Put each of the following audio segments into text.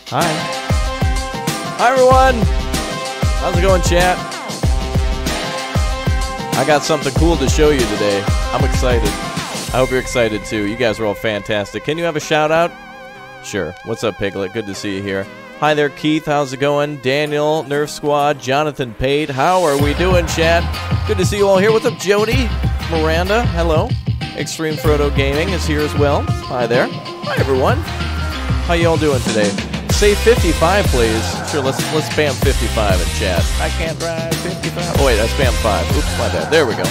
Hi. Hi, everyone. How's it going, chat? I got something cool to show you today. I'm excited. I hope you're excited, too. You guys are all fantastic. Can you have a shout-out? Sure. What's up, Piglet? Good to see you here. Hi there, Keith. How's it going? Daniel, Nerf Squad, Jonathan Pate. How are we doing, chat? Good to see you all here. What's up, Jody? Miranda, hello. Extreme Frodo Gaming is here as well. Hi there. Hi, everyone. How you all doing today? Say 55, please. Sure, let's spam 55 in chat. I can't drive 55. Oh, wait, I spammed 5. Oops, my bad. There we go.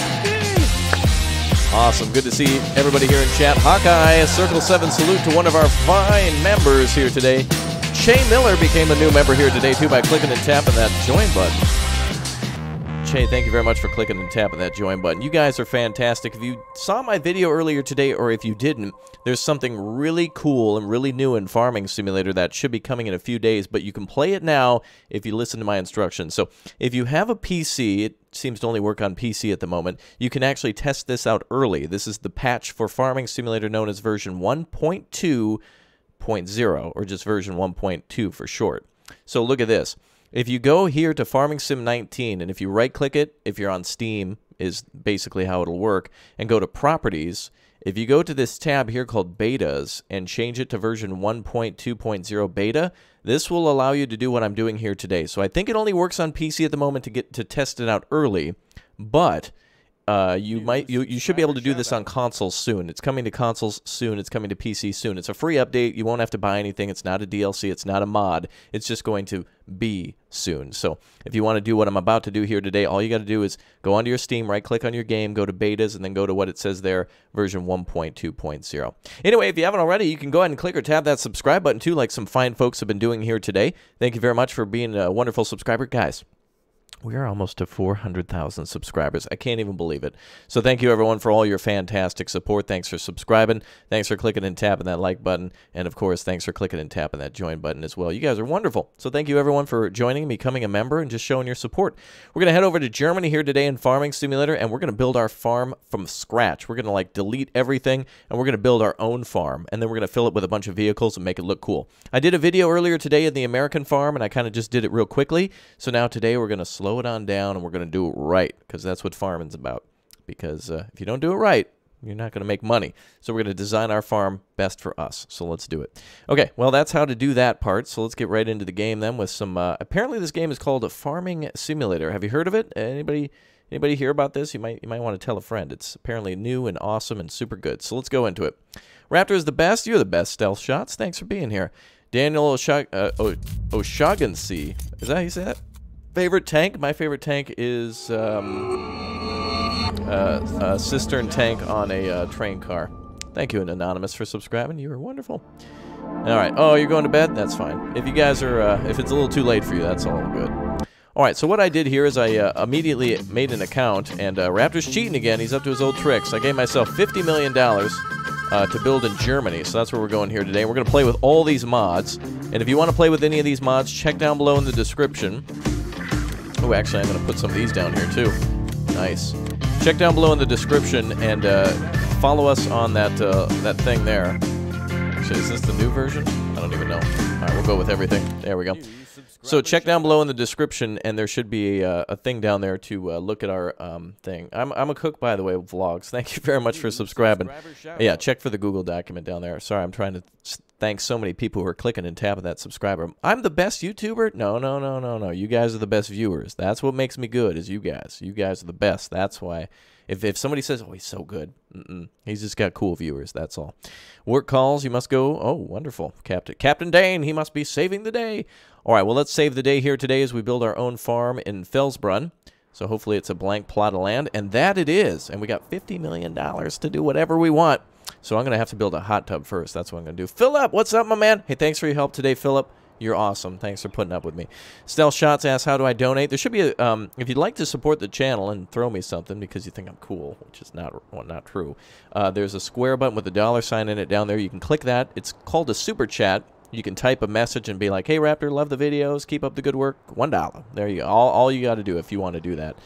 Awesome. Good to see everybody here in chat. Hawkeye, Circle 7 salute to one of our fine members here today. Shay Miller became a new member here today, too, by clicking and tapping that join button. Shay, thank you very much for clicking and tapping that join button. You guys are fantastic. If you saw my video earlier today, or if you didn't, there's something really cool and really new in Farming Simulator that should be coming in a few days, but you can play it now if you listen to my instructions. So if you have a PC, it seems to only work on PC at the moment, you can actually test this out early. This is the patch for Farming Simulator known as version 1.2.0, or just version 1.2 for short. So look at this. If you go here to Farming Sim 19, and if you right-click it, if you're on Steam, is basically how it'll work, and go to Properties, if you go to this tab here called Betas, and change it to version 1.2.0 Beta, this will allow you to do what I'm doing here today. So I think it only works on PC at the moment to get to test it out early, but you should be able to do this on consoles soon. It's coming to consoles soon. It's coming to PC soon. It's a free update. You won't have to buy anything. It's not a DLC. It's not a mod. It's just going to be soon. So if you want to do what I'm about to do here today, all you got to do is go onto your Steam, right-click on your game, go to Betas, and then go to what it says there, version 1.2.0. Anyway, if you haven't already, you can go ahead and click or tap that subscribe button too, like some fine folks have been doing here today. Thank you very much for being a wonderful subscriber, guys. We are almost to 400,000 subscribers. I can't even believe it. So thank you, everyone, for all your fantastic support. Thanks for subscribing. Thanks for clicking and tapping that like button. And, of course, thanks for clicking and tapping that join button as well. You guys are wonderful. So thank you, everyone, for joining, becoming a member, and just showing your support. We're going to head over to Germany here today in Farming Simulator, and we're going to build our farm from scratch. We're going to, like, delete everything, and we're going to build our own farm. And then we're going to fill it with a bunch of vehicles and make it look cool. I did a video earlier today in the American farm, and I kind of just did it real quickly. So now today we're going to slow it on down, and we're going to do it right, because that's what farming's about. Because if you don't do it right, you're not going to make money. So we're going to design our farm best for us. So let's do it. Okay, well, that's how to do that part. So let's get right into the game then with some... apparently this game is called a Farming Simulator. Have you heard of it? Anybody hear about this? You might want to tell a friend. It's apparently new and awesome and super good. So let's go into it. Raptor is the best. You're the best, Stealth Shots. Thanks for being here. Daniel O'Shaughnessy. Is that how you say that? Favorite tank? My favorite tank is a cistern tank on a train car. Thank you, Anonymous, for subscribing. You are wonderful. All right. Oh, you're going to bed? That's fine. If you guys are, if it's a little too late for you, that's all good. All right. So what I did here is I immediately made an account, and Raptor's cheating again. He's up to his old tricks. I gave myself $50 million to build in Germany. So that's where we're going here today. We're going to play with all these mods. And if you want to play with any of these mods, check down below in the description. Oh, actually, I'm going to put some of these down here, too. Nice. Check down below in the description and follow us on that that thing there. Actually, is this the new version? I don't even know. All right, we'll go with everything. There we go. So check down below in the description, and there should be a thing down there to look at our thing. I'm a cook, by the way, of vlogs. Thank you very much for subscribing. Yeah, check for the Google document down there. Sorry, I'm trying to thank so many people who are clicking and tapping that subscriber. I'm the best YouTuber? No. You guys are the best viewers. That's what makes me good, is you guys. You guys are the best. That's why. If somebody says, oh, he's so good, he's just got cool viewers, that's all. Work calls, you must go. Oh, wonderful. Captain Dane, he must be saving the day. All right, well, let's save the day here today as we build our own farm in Felsbrunn. So hopefully it's a blank plot of land, and that it is. And we got $50 million to do whatever we want. So I'm going to have to build a hot tub first. That's what I'm going to do. Philip, what's up, my man? Hey, thanks for your help today, Philip. You're awesome. Thanks for putting up with me. Stealth Shots asks, how do I donate? There should be a, if you'd like to support the channel and throw me something because you think I'm cool, which is not true, there's a square button with a $sign in it down there. You can click that. It's called a super chat. You can type a message and be like, hey, Raptor, love the videos. Keep up the good work. $1. There you go. All you got to do if you want to do that.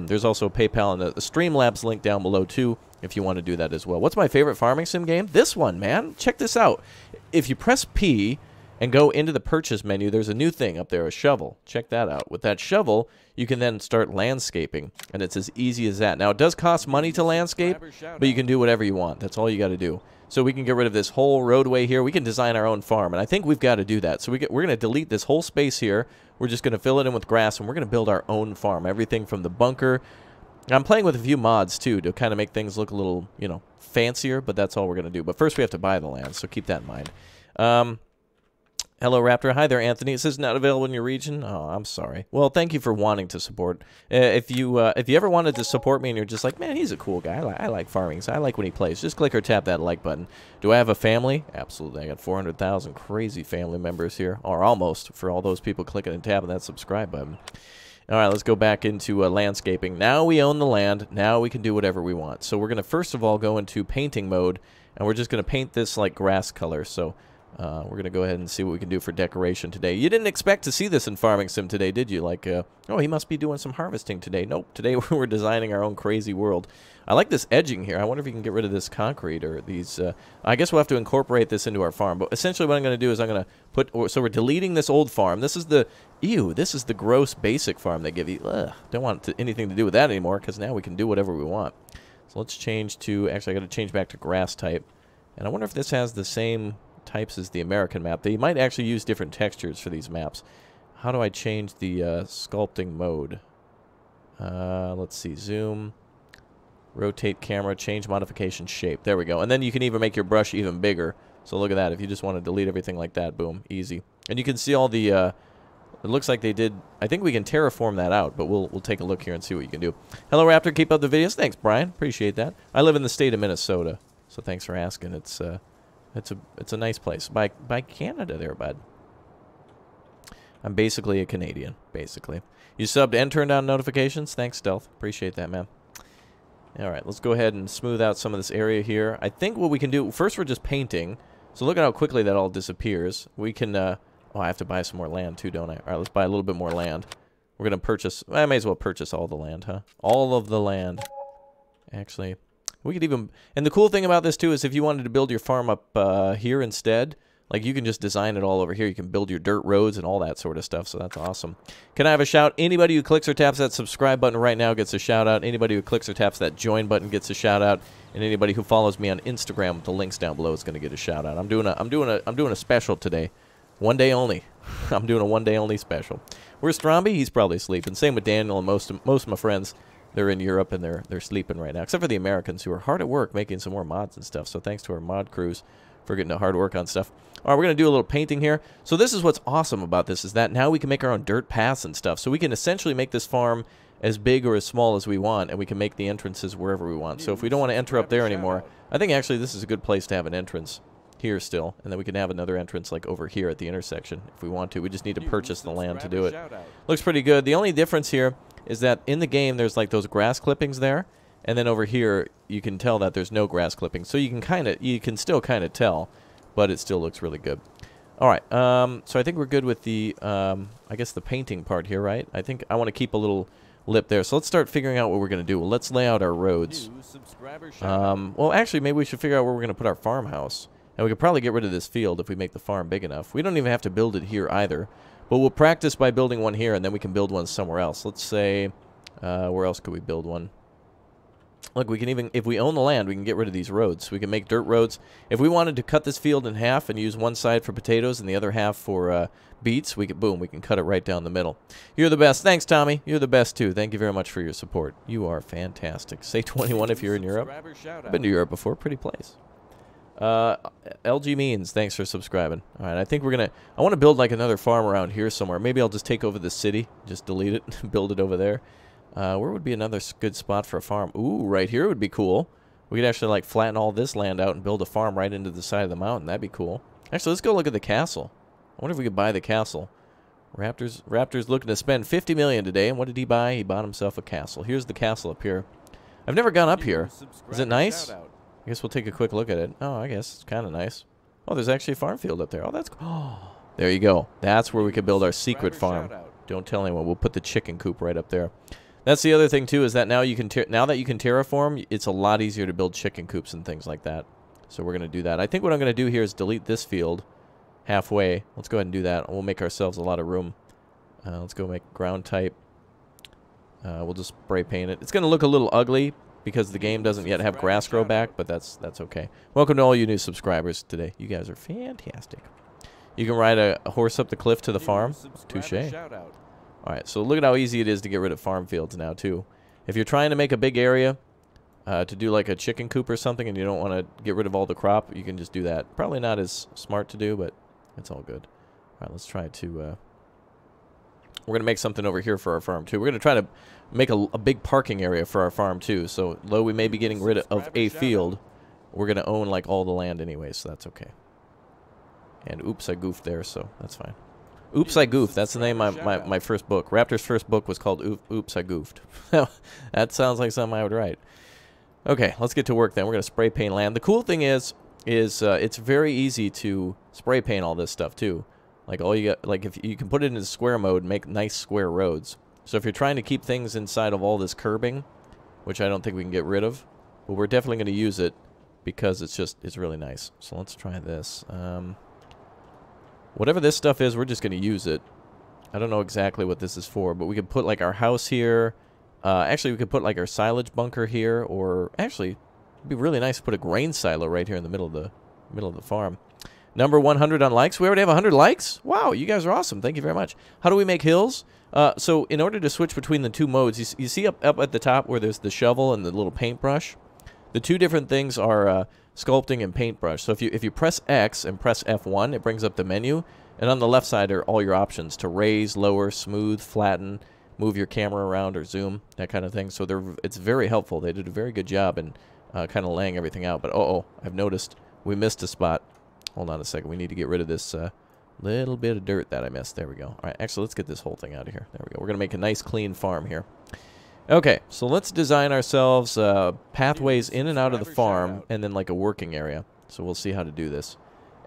There's also a PayPal and the Streamlabs link down below, too, if you want to do that as well. What's my favorite farming sim game? This one, man. Check this out. If you press P and go into the purchase menu, there's a new thing up there, a shovel. Check that out. With that shovel, you can then start landscaping, and it's as easy as that. Now, it does cost money to landscape, but you can do whatever you want. That's all you got to do. So we can get rid of this whole roadway here. We can design our own farm, and I think we've got to do that. So we're going to delete this whole space here. We're just going to fill it in with grass, and we're going to build our own farm. Everything from the bunker. I'm playing with a few mods, too, to kind of make things look a little, you know, fancier, but that's all we're going to do. But first we have to buy the land, so keep that in mind. Hello, Raptor. Hi there, Anthony. It says not available in your region. Oh, I'm sorry. Well, thank you for wanting to support. If you ever wanted to support me and you're just like, man, he's a cool guy. I like farming. So I like when he plays. Just click or tap that like button. Do I have a family? Absolutely. I got 400,000 crazy family members here, or almost, for all those people clicking and tapping that subscribe button. All right, let's go back into landscaping. Now we own the land. Now we can do whatever we want. So we're going to first of all go into painting mode, and we're just going to paint this like grass color. So we're going to go ahead and see what we can do for decoration today. You didn't expect to see this in Farming Sim today, did you? Like, oh, he must be doing some harvesting today. Nope, today we're designing our own crazy world. I like this edging here. I wonder if you can get rid of this concrete or these. I guess we'll have to incorporate this into our farm. But essentially what I'm going to do is I'm going to put, so we're deleting this old farm. This is the, ew, this is the gross basic farm they give you. Ugh, don't want anything to do with that anymore because now we can do whatever we want. So let's change to, actually I got to change back to grass type. And I wonder if this has the same types as the American map. They might actually use different textures for these maps. How do I change the sculpting mode? Let's see, zoom, rotate camera, change modification shape. There we go. And then you can even make your brush even bigger. So look at that. If you just want to delete everything like that, boom, easy. And you can see all the, it looks like they did, I think we can terraform that out, but we'll take a look here and see what you can do. Hello, Raptor. Keep up the videos. Thanks, Brian. Appreciate that. I live in the state of Minnesota, so thanks for asking. It's a nice place. By Canada there, bud. I'm basically a Canadian, basically. You subbed and turned on notifications? Thanks, Stealth. Appreciate that, man. Alright, let's go ahead and smooth out some of this area here. I think what we can do, first we're just painting. So look at how quickly that all disappears. We can, oh, I have to buy some more land too, don't I? Alright, let's buy a little bit more land. We're going to purchase, I may as well purchase all the land, huh? All of the land. Actually, we could even, and the cool thing about this too is if you wanted to build your farm up here instead, like you can just design it all over here. You can build your dirt roads and all that sort of stuff, so that's awesome. Can I have a shout? Anybody who clicks or taps that subscribe button right now gets a shout out. Anybody who clicks or taps that join button gets a shout out. And anybody who follows me on Instagram with the links down below is going to get a shout out. I'm doing a special today. One day only. I'm doing a one day only special. Where's Stromby? He's probably sleeping. Same with Daniel and most of my friends. They're in Europe and they're sleeping right now, except for the Americans who are hard at work making some more mods and stuff. So thanks to our mod crews for getting to hard work on stuff. All right, we're going to do a little painting here. So this is what's awesome about this, is that now we can make our own dirt paths and stuff. So we can essentially make this farm as big or as small as we want, and we can make the entrances wherever we want. So if we don't want to enter up there anymore, I think actually this is a good place to have an entrance here still, and then we can have another entrance like over here at the intersection if we want to. We just need to purchase the land to do it. Looks pretty good. The only difference here is that in the game there's like those grass clippings there, and then over here you can tell that there's no grass clippings. So you can still kind of tell, but it still looks really good. All right, so I think we're good with the I guess the painting part here, right? I think I want to keep a little lip there. So let's start figuring out what we're going to do. Well, let's lay out our roads. Well, actually, maybe we should figure out where we're going to put our farmhouse. And we could probably get rid of this field if we make the farm big enough. We don't even have to build it here either. But we'll practice by building one here, and then we can build one somewhere else. Let's say, where else could we build one? Look, we can even, if we own the land, we can get rid of these roads. We can make dirt roads. If we wanted to cut this field in half and use one side for potatoes and the other half for beets, we could, boom, we can cut it right down the middle. You're the best. Thanks, Tommy. You're the best, too. Thank you very much for your support. You are fantastic. Say 21 if you're in Europe. I've been to Europe before. Pretty place. LG Means, thanks for subscribing. All right, I think we're going to, I want to build like another farm around here somewhere. Maybe I'll just take over the city, just delete it, and build it over there. Where would be another good spot for a farm? Ooh, right here would be cool. We could actually like flatten all this land out and build a farm right into the side of the mountain. That'd be cool. Actually, let's go look at the castle. I wonder if we could buy the castle. Raptor's looking to spend $50 million today, and what did he buy? He bought himself a castle. Here's the castle up here. I've never gone up here. Is it nice? I guess we'll take a quick look at it. Oh, I guess it's kind of nice. Oh, there's actually a farm field up there. Oh, that's cool. Oh, there you go. That's where we could build our secret farm. Don't tell anyone. We'll put the chicken coop right up there. That's the other thing too, is that now you can now that you can terraform, it's a lot easier to build chicken coops and things like that. So we're going to do that. I think what I'm going to do here is delete this field halfway. Let's go ahead and do that. We'll make ourselves a lot of room. Let's go make ground type. We'll just spray paint it. It's going to look a little ugly because the game doesn't yet have grass grow back, but that's okay. Welcome to all you new subscribers today. You guys are fantastic. You can ride a horse up the cliff to the farm. Touche. Alright, so look at how easy it is to get rid of farm fields now, too. If you're trying to make a big area to do like a chicken coop or something and you don't want to get rid of all the crop, you can just do that. Probably not as smart to do, but it's all good. Alright, let's try to... we're going to make something over here for our farm, too. We're going to try to make a big parking area for our farm, too. So, though we may be getting rid of a field, we're going to own, like, all the land anyway, so that's okay. And oops, I goofed there, so that's fine. Oops, I goofed. That's the name of my first book. Raptor's first book was called Oops, I Goofed. That sounds like something I would write. Okay, let's get to work then. We're going to spray paint land. The cool thing is it's very easy to spray paint all this stuff, too. Like, all you got, like, if you can put it into square mode, make nice square roads. So if you're trying to keep things inside of all this curbing, which I don't think we can get rid of, but we're definitely going to use it because it's really nice. So let's try this. Whatever this stuff is, we're just going to use it. I don't know exactly what this is for, but we could put, like, our house here. Actually, we could put, like, our silage bunker here, or actually, it'd be really nice to put a grain silo right here in the middle of the farm. Number 100 on likes. We already have 100 likes? Wow, you guys are awesome. Thank you very much. How do we make hills? So in order to switch between the two modes, you see up at the top where there's the shovel and the little paintbrush? The two different things are sculpting and paintbrush. So if you press X and press F1, it brings up the menu. And on the left side are all your options to raise, lower, smooth, flatten, move your camera around or zoom, that kind of thing. So it's very helpful. They did a very good job in kind of laying everything out. But I've noticed we missed a spot. Hold on a second. We need to get rid of this little bit of dirt that I missed. There we go. All right, actually, let's get this whole thing out of here. There we go. We're going to make a nice, clean farm here. Okay, so let's design ourselves pathways in and out of the farm and then like a working area. So we'll see how to do this.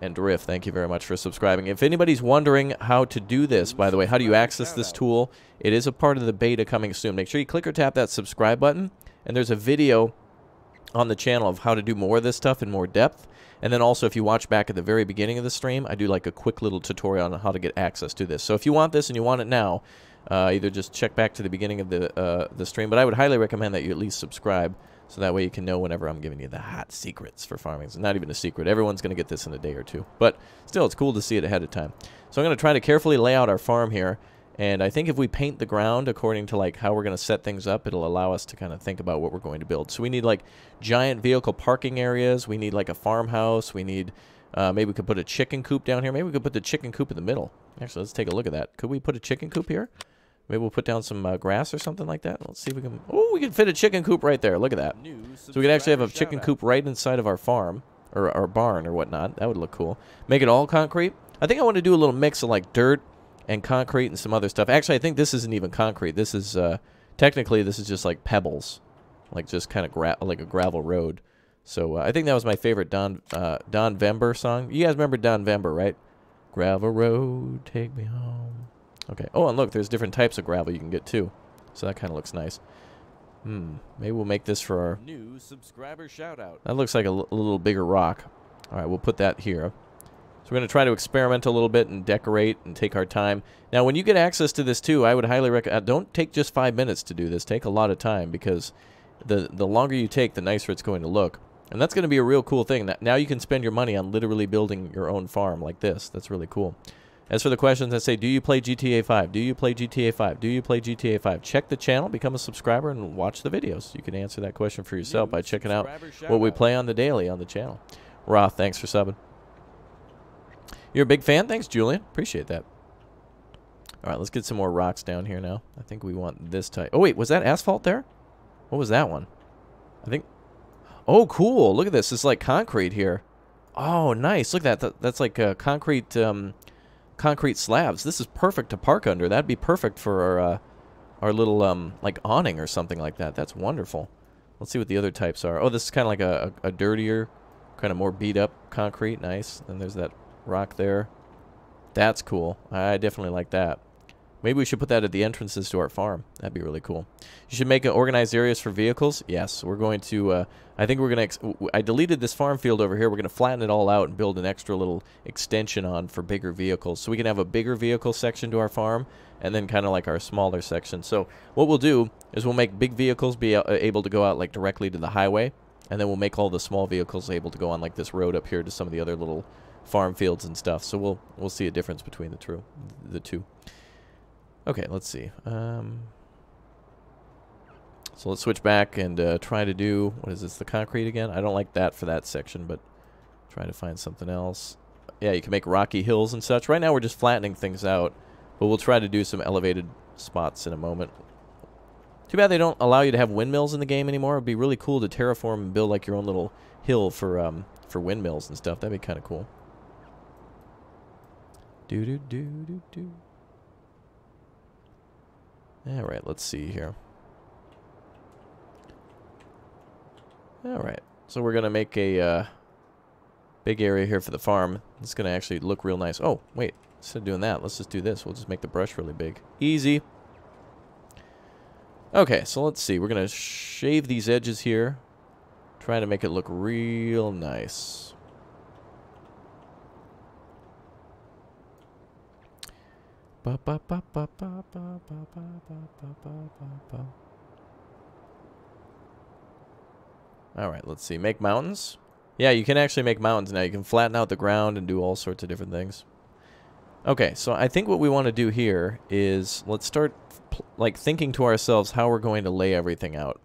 And Drift, thank you very much for subscribing. If anybody's wondering how to do this, by the way, how do you access this tool? It is a part of the beta coming soon. Make sure you click or tap that subscribe button. And there's a video on the channel of how to do more of this stuff in more depth. And then also, if you watch back at the very beginning of the stream, I do like a quick little tutorial on how to get access to this. So if you want this and you want it now, either just check back to the beginning of the stream. But I would highly recommend that you at least subscribe, so that way you can know whenever I'm giving you the hot secrets for farming. It's not even a secret. Everyone's going to get this in a day or two. But still, it's cool to see it ahead of time. So I'm going to try to carefully lay out our farm here. And I think if we paint the ground according to like how we're going to set things up, it'll allow us to kind of think about what we're going to build. So we need like giant vehicle parking areas. We need like a farmhouse. We need, maybe we could put a chicken coop down here. Maybe we could put the chicken coop in the middle. Actually, let's take a look at that. Could we put a chicken coop here? Maybe we'll put down some grass or something like that. Let's see if we can... Oh, we can fit a chicken coop right there. Look at that. So we could actually have a chicken coop right inside of our farm, or our barn or whatnot. That would look cool. Make it all concrete. I think I want to do a little mix of like dirt and concrete and some other stuff. Actually, I think this isn't even concrete. This is, technically, this is just like pebbles. Like just kind of like a gravel road. So I think that was my favorite Don Vember song. You guys remember Don Vember, right? Gravel road, take me home. Okay. Oh, and look, there's different types of gravel you can get too. So that kind of looks nice. Maybe we'll make this for our new subscriber shout out. That looks like a little bigger rock. All right, we'll put that here. So we're going to try to experiment a little bit and decorate and take our time. Now, when you get access to this too, I would highly recommend, don't take just 5 minutes to do this. Take a lot of time, because the longer you take, the nicer it's going to look. And that's going to be a real cool thing. Now you can spend your money on literally building your own farm like this. That's really cool. As for the questions that say, do you play GTA 5? Do you play GTA 5? Do you play GTA 5? Check the channel, become a subscriber, and watch the videos. You can answer that question for yourself by checking out what we play on the daily on the channel. Roth, thanks for subbing. You're a big fan? Thanks, Julian. Appreciate that. All right, let's get some more rocks down here now. I think we want this type. Oh, wait, was that asphalt there? What was that one? I think... Oh, cool. Look at this. It's like concrete here. Oh, nice. Look at that. That's like concrete... concrete slabs. This is perfect to park under. That'd be perfect for our little like awning or something like that. That's wonderful. Let's see what the other types are. Oh, this is kind of like a dirtier, kind of more beat up concrete. Nice. And there's that rock there. That's cool. I definitely like that. Maybe we should put that at the entrances to our farm. That'd be really cool. You should make organized areas for vehicles. Yes, we're going to, I think we're going to, I deleted this farm field over here. We're going to flatten it all out and build an extra little extension on for bigger vehicles. So we can have a bigger vehicle section to our farm and then kind of like our smaller section. So what we'll do is we'll make big vehicles be able to go out like directly to the highway. And then we'll make all the small vehicles able to go on like this road up here to some of the other little farm fields and stuff. So we'll see a difference between the two. Okay, let's see. So let's switch back and try to do, what is this, the concrete again? I don't like that for that section, but try to find something else. Yeah, you can make rocky hills and such. Right now we're just flattening things out, but we'll try to do some elevated spots in a moment. Too bad they don't allow you to have windmills in the game anymore. It'd be really cool to terraform and build like your own little hill for windmills and stuff. That'd be kind of cool. Do-do-do-do-do. Alright, let's see here. Alright, so we're going to make a big area here for the farm. It's going to actually look real nice. Oh, wait, instead of doing that, let's just do this. We'll just make the brush really big. Easy. Okay, so let's see. We're going to shave these edges here. Try to make it look real nice. Alright, let's see. Make mountains? Yeah, you can actually make mountains now. You can flatten out the ground and do all sorts of different things. Okay, so I think what we want to do here is let's start like thinking to ourselves how we're going to lay everything out.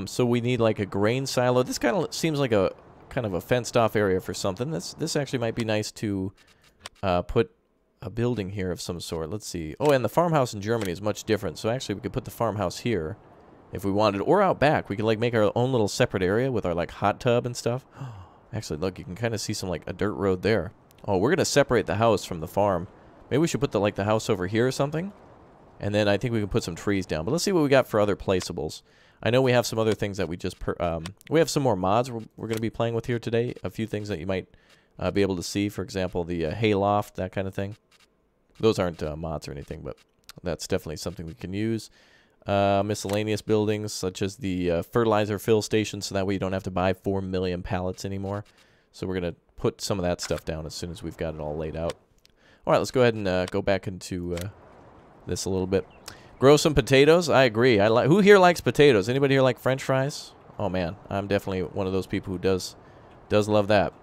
So we need like a grain silo. This kind of seems like a kind of a fenced off area for something. This actually might be nice to put a building here of some sort. Let's see. Oh, and the farmhouse in Germany is much different. So actually we could put the farmhouse here if we wanted, or out back. We could like make our own little separate area with our like hot tub and stuff. Actually, look, you can kind of see some like a dirt road there. Oh, we're going to separate the house from the farm. Maybe we should put the house over here or something. And then I think we can put some trees down. But let's see what we got for other placeables. I know we have some other things that we just we have some more mods we're going to be playing with here today. A few things that you might be able to see. For example, the hayloft, that kind of thing. Those aren't mods or anything, but that's definitely something we can use. Miscellaneous buildings, such as the fertilizer fill station, so that way you don't have to buy 4 million pallets anymore. So we're going to put some of that stuff down as soon as we've got it all laid out. All right, let's go ahead and go back into this a little bit. Grow some potatoes. I agree. Who here likes potatoes? Anybody here like French fries? Oh, man. I'm definitely one of those people who does love that.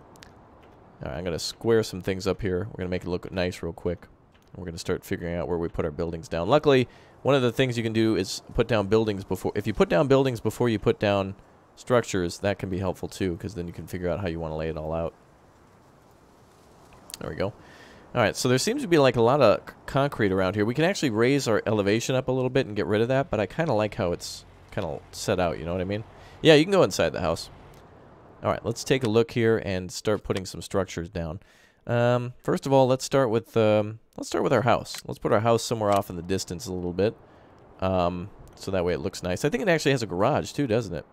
All right, I'm going to square some things up here. We're going to make it look nice real quick. We're going to start figuring out where we put our buildings down. Luckily, one of the things you can do is put down buildings before... If you put down buildings before you put down structures, that can be helpful too, because then you can figure out how you want to lay it all out. There we go. Alright, so there seems to be like a lot of concrete around here. We can actually raise our elevation up a little bit and get rid of that, but I kind of like how it's kind of set out, you know what I mean? Yeah, you can go inside the house. Alright, let's take a look here and start putting some structures down. First of all, let's start with our house. Let's put our house somewhere off in the distance a little bit, so that way it looks nice. I think it actually has a garage too, doesn't it?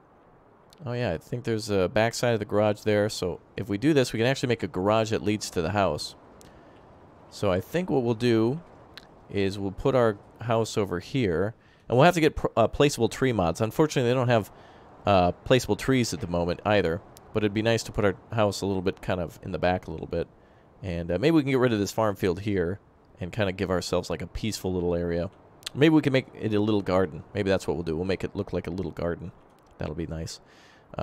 Oh yeah, I think there's a back side of the garage there. So if we do this, we can actually make a garage that leads to the house. So I think what we'll do is we'll put our house over here, and we'll have to get placeable tree mods. Unfortunately, they don't have placeable trees at the moment either. But it'd be nice to put our house a little bit kind of in the back a little bit. And maybe we can get rid of this farm field here and kind of give ourselves like a peaceful little area. Maybe we can make it a little garden. Maybe that's what we'll do. We'll make it look like a little garden. That'll be nice.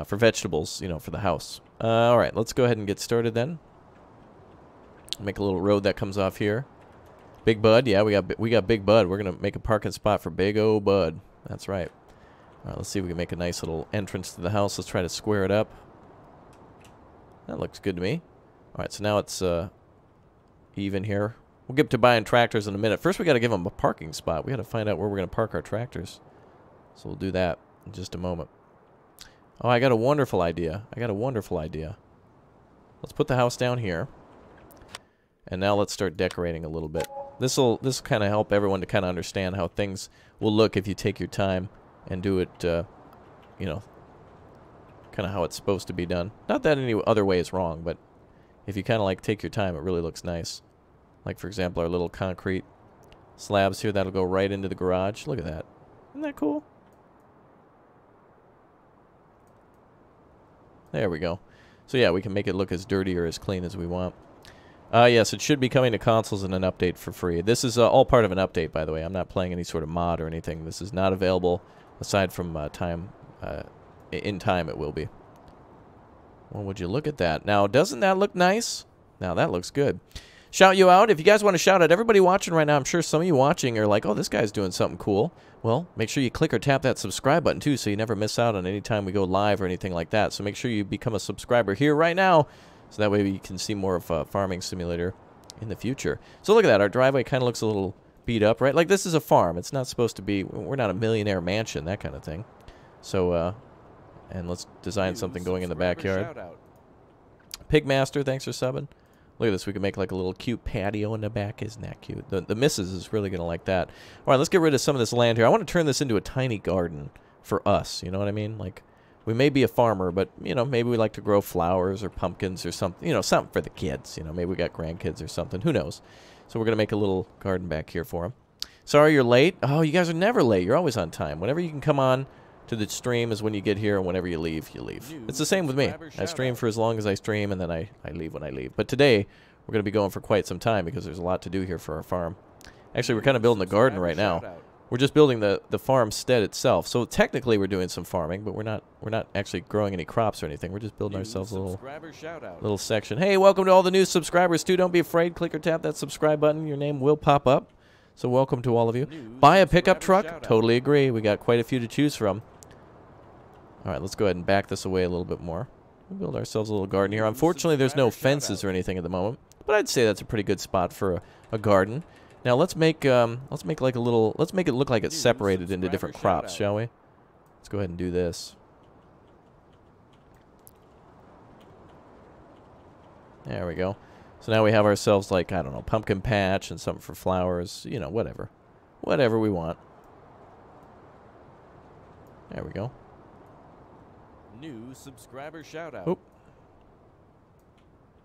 For vegetables, you know, for the house. Alright, let's go ahead and get started then. Make a little road that comes off here. Big Bud, yeah, we got Big Bud. We're going to make a parking spot for Big O Bud. That's right. Alright, let's see if we can make a nice little entrance to the house. Let's try to square it up. That looks good to me. Alright, so now it's even here. We'll get to buying tractors in a minute. First, we got to give them a parking spot. We got to find out where we're going to park our tractors. So we'll do that in just a moment. Oh, I got a wonderful idea. Let's put the house down here. And now let's start decorating a little bit. This'll kind of help everyone to kind of understand how things will look if you take your time and do it, you know, kind of how it's supposed to be done. Not that any other way is wrong, but if you kind of like take your time, it really looks nice. Like, for example, our little concrete slabs here. That'll go right into the garage. Look at that. Isn't that cool? There we go. So yeah, we can make it look as dirty or as clean as we want. Yes, it should be coming to consoles in an update for free. This is all part of an update, by the way. I'm not playing any sort of mod or anything. This is not available aside from time. In time, it will be. Well, would you look at that? Now, doesn't that look nice? Now, that looks good. Shout you out. If you guys want to shout out, everybody watching right now, I'm sure some of you watching are like, oh, this guy's doing something cool. Well, make sure you click or tap that subscribe button, too, so you never miss out on any time we go live or anything like that. So make sure you become a subscriber here right now, so that way you can see more of Farming Simulator in the future. So look at that. Our driveway kind of looks a little beat up, right? Like, this is a farm. It's not supposed to be, we're not a millionaire mansion, that kind of thing. So, and let's design something going in the backyard. Pigmaster, thanks for subbing. Look at this. We can make like a little cute patio in the back. Isn't that cute? The missus is really going to like that. All right, let's get rid of some of this land here. I want to turn this into a tiny garden for us. You know what I mean? Like, we may be a farmer, but, you know, maybe we like to grow flowers or pumpkins or something. You know, something for the kids. You know, maybe we got grandkids or something. Who knows? So we're going to make a little garden back here for them. Sorry you're late. Oh, you guys are never late. You're always on time. Whenever you can come on to the stream is when you get here, and whenever you leave, you leave. It's the same with me. I stream for as long as I stream, and then I leave when I leave. But today, we're going to be going for quite some time because there's a lot to do here for our farm. Actually, we're kind of building the garden right now. We're just building the farmstead itself. So technically, we're doing some farming, but we're not actually growing any crops or anything. We're just building ourselves a little section. Hey, welcome to all the new subscribers, too. Don't be afraid. Click or tap that subscribe button. Your name will pop up. So welcome to all of you. Buy a pickup truck? Totally agree. We got quite a few to choose from. All right, let's go ahead and back this away a little bit more. We'll build ourselves a little garden here. Unfortunately, there's no fences or anything at the moment, but I'd say that's a pretty good spot for a garden. Now let's make like a little. Let's make it look like it's separated into different crops, shall we? Let's go ahead and do this. There we go. So now we have ourselves like, I don't know, pumpkin patch and something for flowers. You know, whatever we want. There we go. New subscriber shout out. Oop.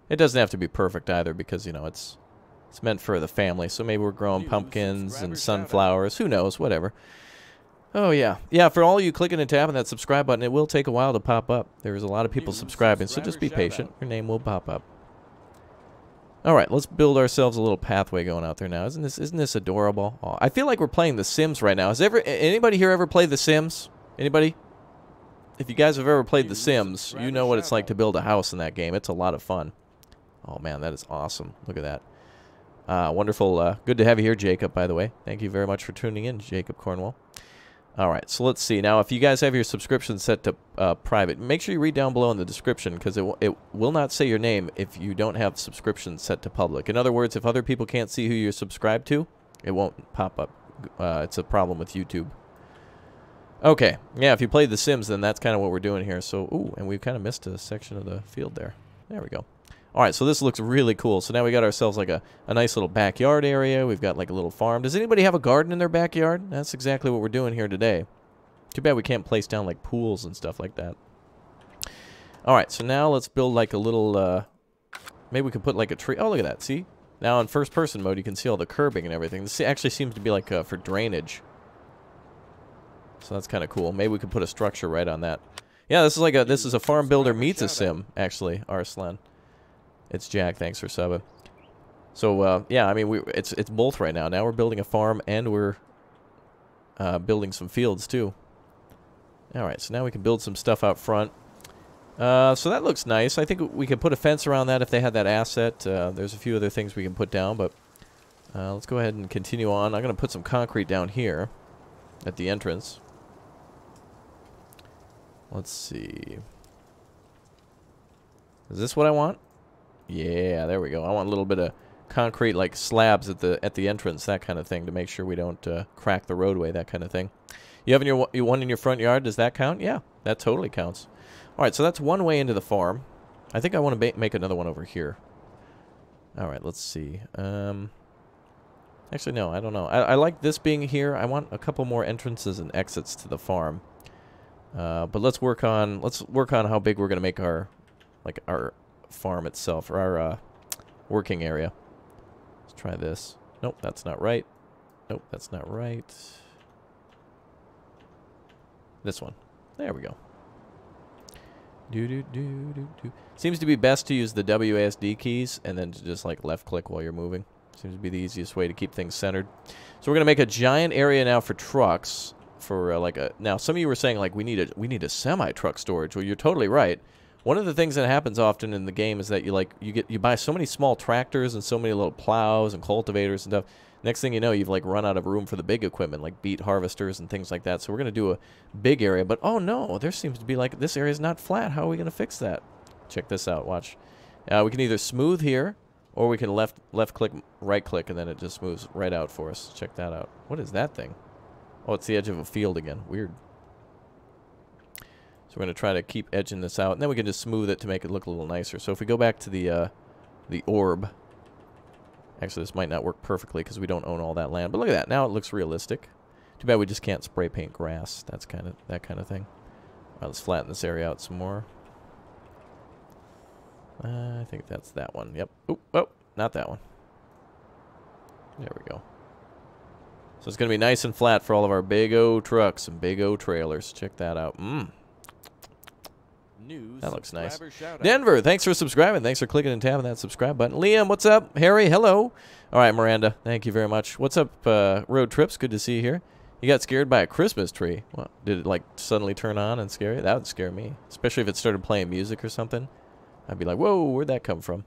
It doesn't have to be perfect either because, you know, it's meant for the family. So maybe we're growing pumpkins and sunflowers. Who knows? Whatever. Oh, yeah. Yeah, for all you clicking and tapping that subscribe button, it will take a while to pop up. There's a lot of people subscribing, so just be patient. Your name will pop up. All right, let's build ourselves a little pathway going out there now. Isn't this adorable? Oh, I feel like we're playing The Sims right now. Has anybody here ever played The Sims? Anybody? If you guys have ever played The Sims, you know what it's like to build a house in that game. It's a lot of fun. Oh, man, that is awesome. Look at that. Wonderful. Good to have you here, Jacob, by the way. Thank you very much for tuning in, Jacob Cornwall. All right, so let's see. Now, if you guys have your subscription set to private, make sure you read down below in the description because it will not say your name if you don't have subscription set to public. In other words, if other people can't see who you're subscribed to, it won't pop up. It's a problem with YouTube. Okay, yeah, if you played The Sims, then that's kind of what we're doing here. So, ooh, and we've kind of missed a section of the field there. There we go. All right, so this looks really cool. So now we got ourselves like a nice little backyard area. We've got like a little farm. Does anybody have a garden in their backyard? That's exactly what we're doing here today. Too bad we can't place down like pools and stuff like that. All right, so now let's build like a little, maybe we could put like a tree. Oh, look at that, see? Now in first person mode, you can see all the curbing and everything. This actually seems to be like for drainage. So that's kind of cool. Maybe we could put a structure right on that. Yeah, this is a farm builder meets a sim, actually, Arslan. It's Jack. Thanks for subbing. So yeah, I mean, it's both right now. Now we're building a farm and we're building some fields too. All right, so now we can build some stuff out front. So that looks nice. I think we could put a fence around that if they had that asset. There's a few other things we can put down, but let's go ahead and continue on. I'm going to put some concrete down here at the entrance. Let's see. Is this what I want? Yeah, there we go. I want a little bit of concrete, like slabs at the entrance, that kind of thing, to make sure we don't crack the roadway, that kind of thing. You have your one in your front yard? Does that count? Yeah, that totally counts. All right, so that's one way into the farm. I think I want to make another one over here. All right, let's see. Actually, no, I don't know. I like this being here. I want a couple more entrances and exits to the farm. But let's work on how big we're gonna make our farm itself, or our working area. Let's try this. Nope, that's not right. Nope, that's not right. This one. There we go. Seems to be best to use the WASD keys and then to just like left click while you're moving. Seems to be the easiest way to keep things centered. So we're gonna make a giant area now for trucks. For like a now, some of you were saying like we need a semi truck storage. Well, you're totally right. One of the things that happens often in the game is that you buy so many small tractors and so many little plows and cultivators and stuff. Next thing you know, you've like run out of room for the big equipment like beet harvesters and things like that. So we're going to do a big area. But oh no, there seems to be like this area is not flat. How are we going to fix that? Check this out. Watch. We can either smooth here or we can left click, right click, and then it just moves right out for us. Check that out. What is that thing? Oh, it's the edge of a field again. Weird. So we're going to try to keep edging this out. And then we can just smooth it to make it look a little nicer. So if we go back to the orb. Actually, this might not work perfectly because we don't own all that land. But look at that. Now it looks realistic. Too bad we just can't spray paint grass. That's that kind of thing. All right, let's flatten this area out some more. I think that's that one. Yep. Oh, not that one. There we go. So it's going to be nice and flat for all of our big O trucks and big O trailers. Check that out. That looks nice. Denver, thanks for subscribing. Thanks for clicking and tapping that subscribe button. Liam, what's up? Harry, hello. All right, Miranda, thank you very much. What's up, Road Trips? Good to see you here. You got scared by a Christmas tree. Well, did it, like, suddenly turn on and scare you? That would scare me, especially if it started playing music or something. I'd be like, whoa, where'd that come from?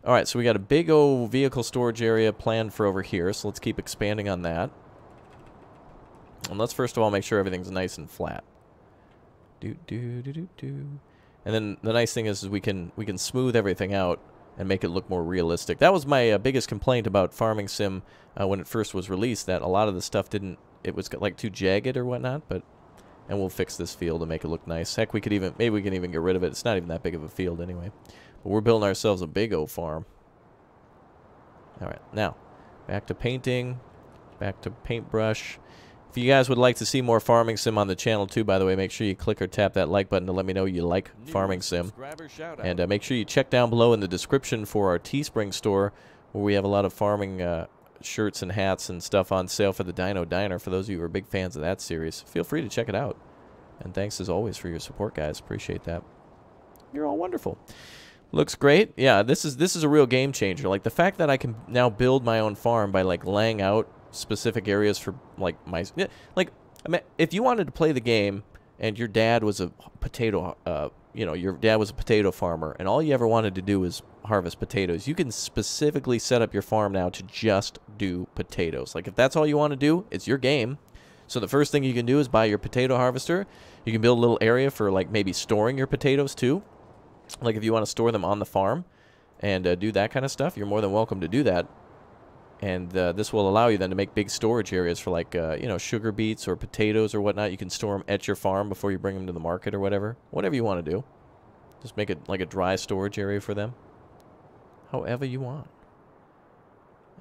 All right, so we got a big old vehicle storage area planned for over here, so let's keep expanding on that. And let's first of all make sure everything's nice and flat. And then the nice thing is we can smooth everything out and make it look more realistic. That was my biggest complaint about Farming Sim when it first was released, that a lot of the stuff it was like too jagged or whatnot, and we'll fix this field to make it look nice. Heck, maybe we can even get rid of it. It's not even that big of a field anyway. But we're building ourselves a big old farm. All right, now back to painting, back to paintbrush. If you guys would like to see more Farming Sim on the channel too, by the way, make sure you click or tap that like button to let me know you like Farming Sim. And make sure you check down below in the description for our Teespring store, where we have a lot of farming shirts and hats and stuff on sale for the Dino Diner. For those of you who are big fans of that series, feel free to check it out. And thanks as always for your support, guys. Appreciate that. You're all wonderful. Looks great. Yeah, this is a real game changer. Like the fact that I can now build my own farm by like laying out specific areas for like I mean, if you wanted to play the game and your dad was a potato your dad was a potato farmer and all you ever wanted to do was harvest potatoes, you can specifically set up your farm now to just do potatoes. Like if that's all you want to do, it's your game. So the first thing you can do is buy your potato harvester. You can build a little area for like maybe storing your potatoes too. Like if you want to store them on the farm and do that kind of stuff, you're more than welcome to do that. And this will allow you then to make big storage areas for like, sugar beets or potatoes or whatnot. You can store them at your farm before you bring them to the market or whatever. Whatever you want to do. Just make it like a dry storage area for them. However you want.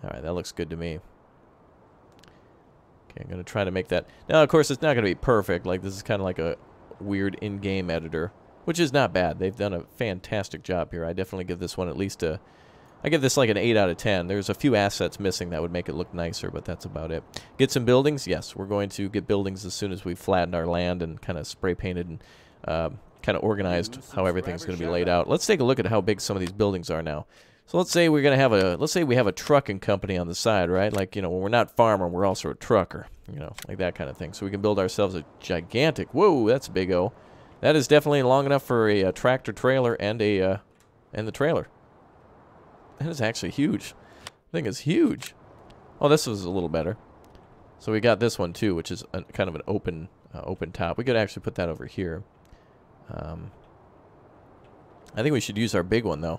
All right, that looks good to me. Okay, I'm going to try to make that. Now, of course, it's not going to be perfect. Like, this is kind of like a weird in-game editor, which is not bad. They've done a fantastic job here. I definitely give this one at least a... I give this like an 8 out of 10. There's a few assets missing that would make it look nicer, but that's about it. Get some buildings? Yes, we're going to get buildings as soon as we've flattened our land and kind of spray painted and kind of organized how everything's going to be laid out. Let's take a look at how big some of these buildings are now. So let's say we're going to have let's say we have a trucking company on the side, right? Like, when we're not farmer, we're also a trucker, like that kind of thing. So we can build ourselves a gigantic, whoa, that's big O. That is definitely long enough for a tractor trailer and the trailer. That is actually huge. The thing is huge. Oh, this was a little better. So we got this one too, which is kind of an open top. We could actually put that over here. I think we should use our big one though.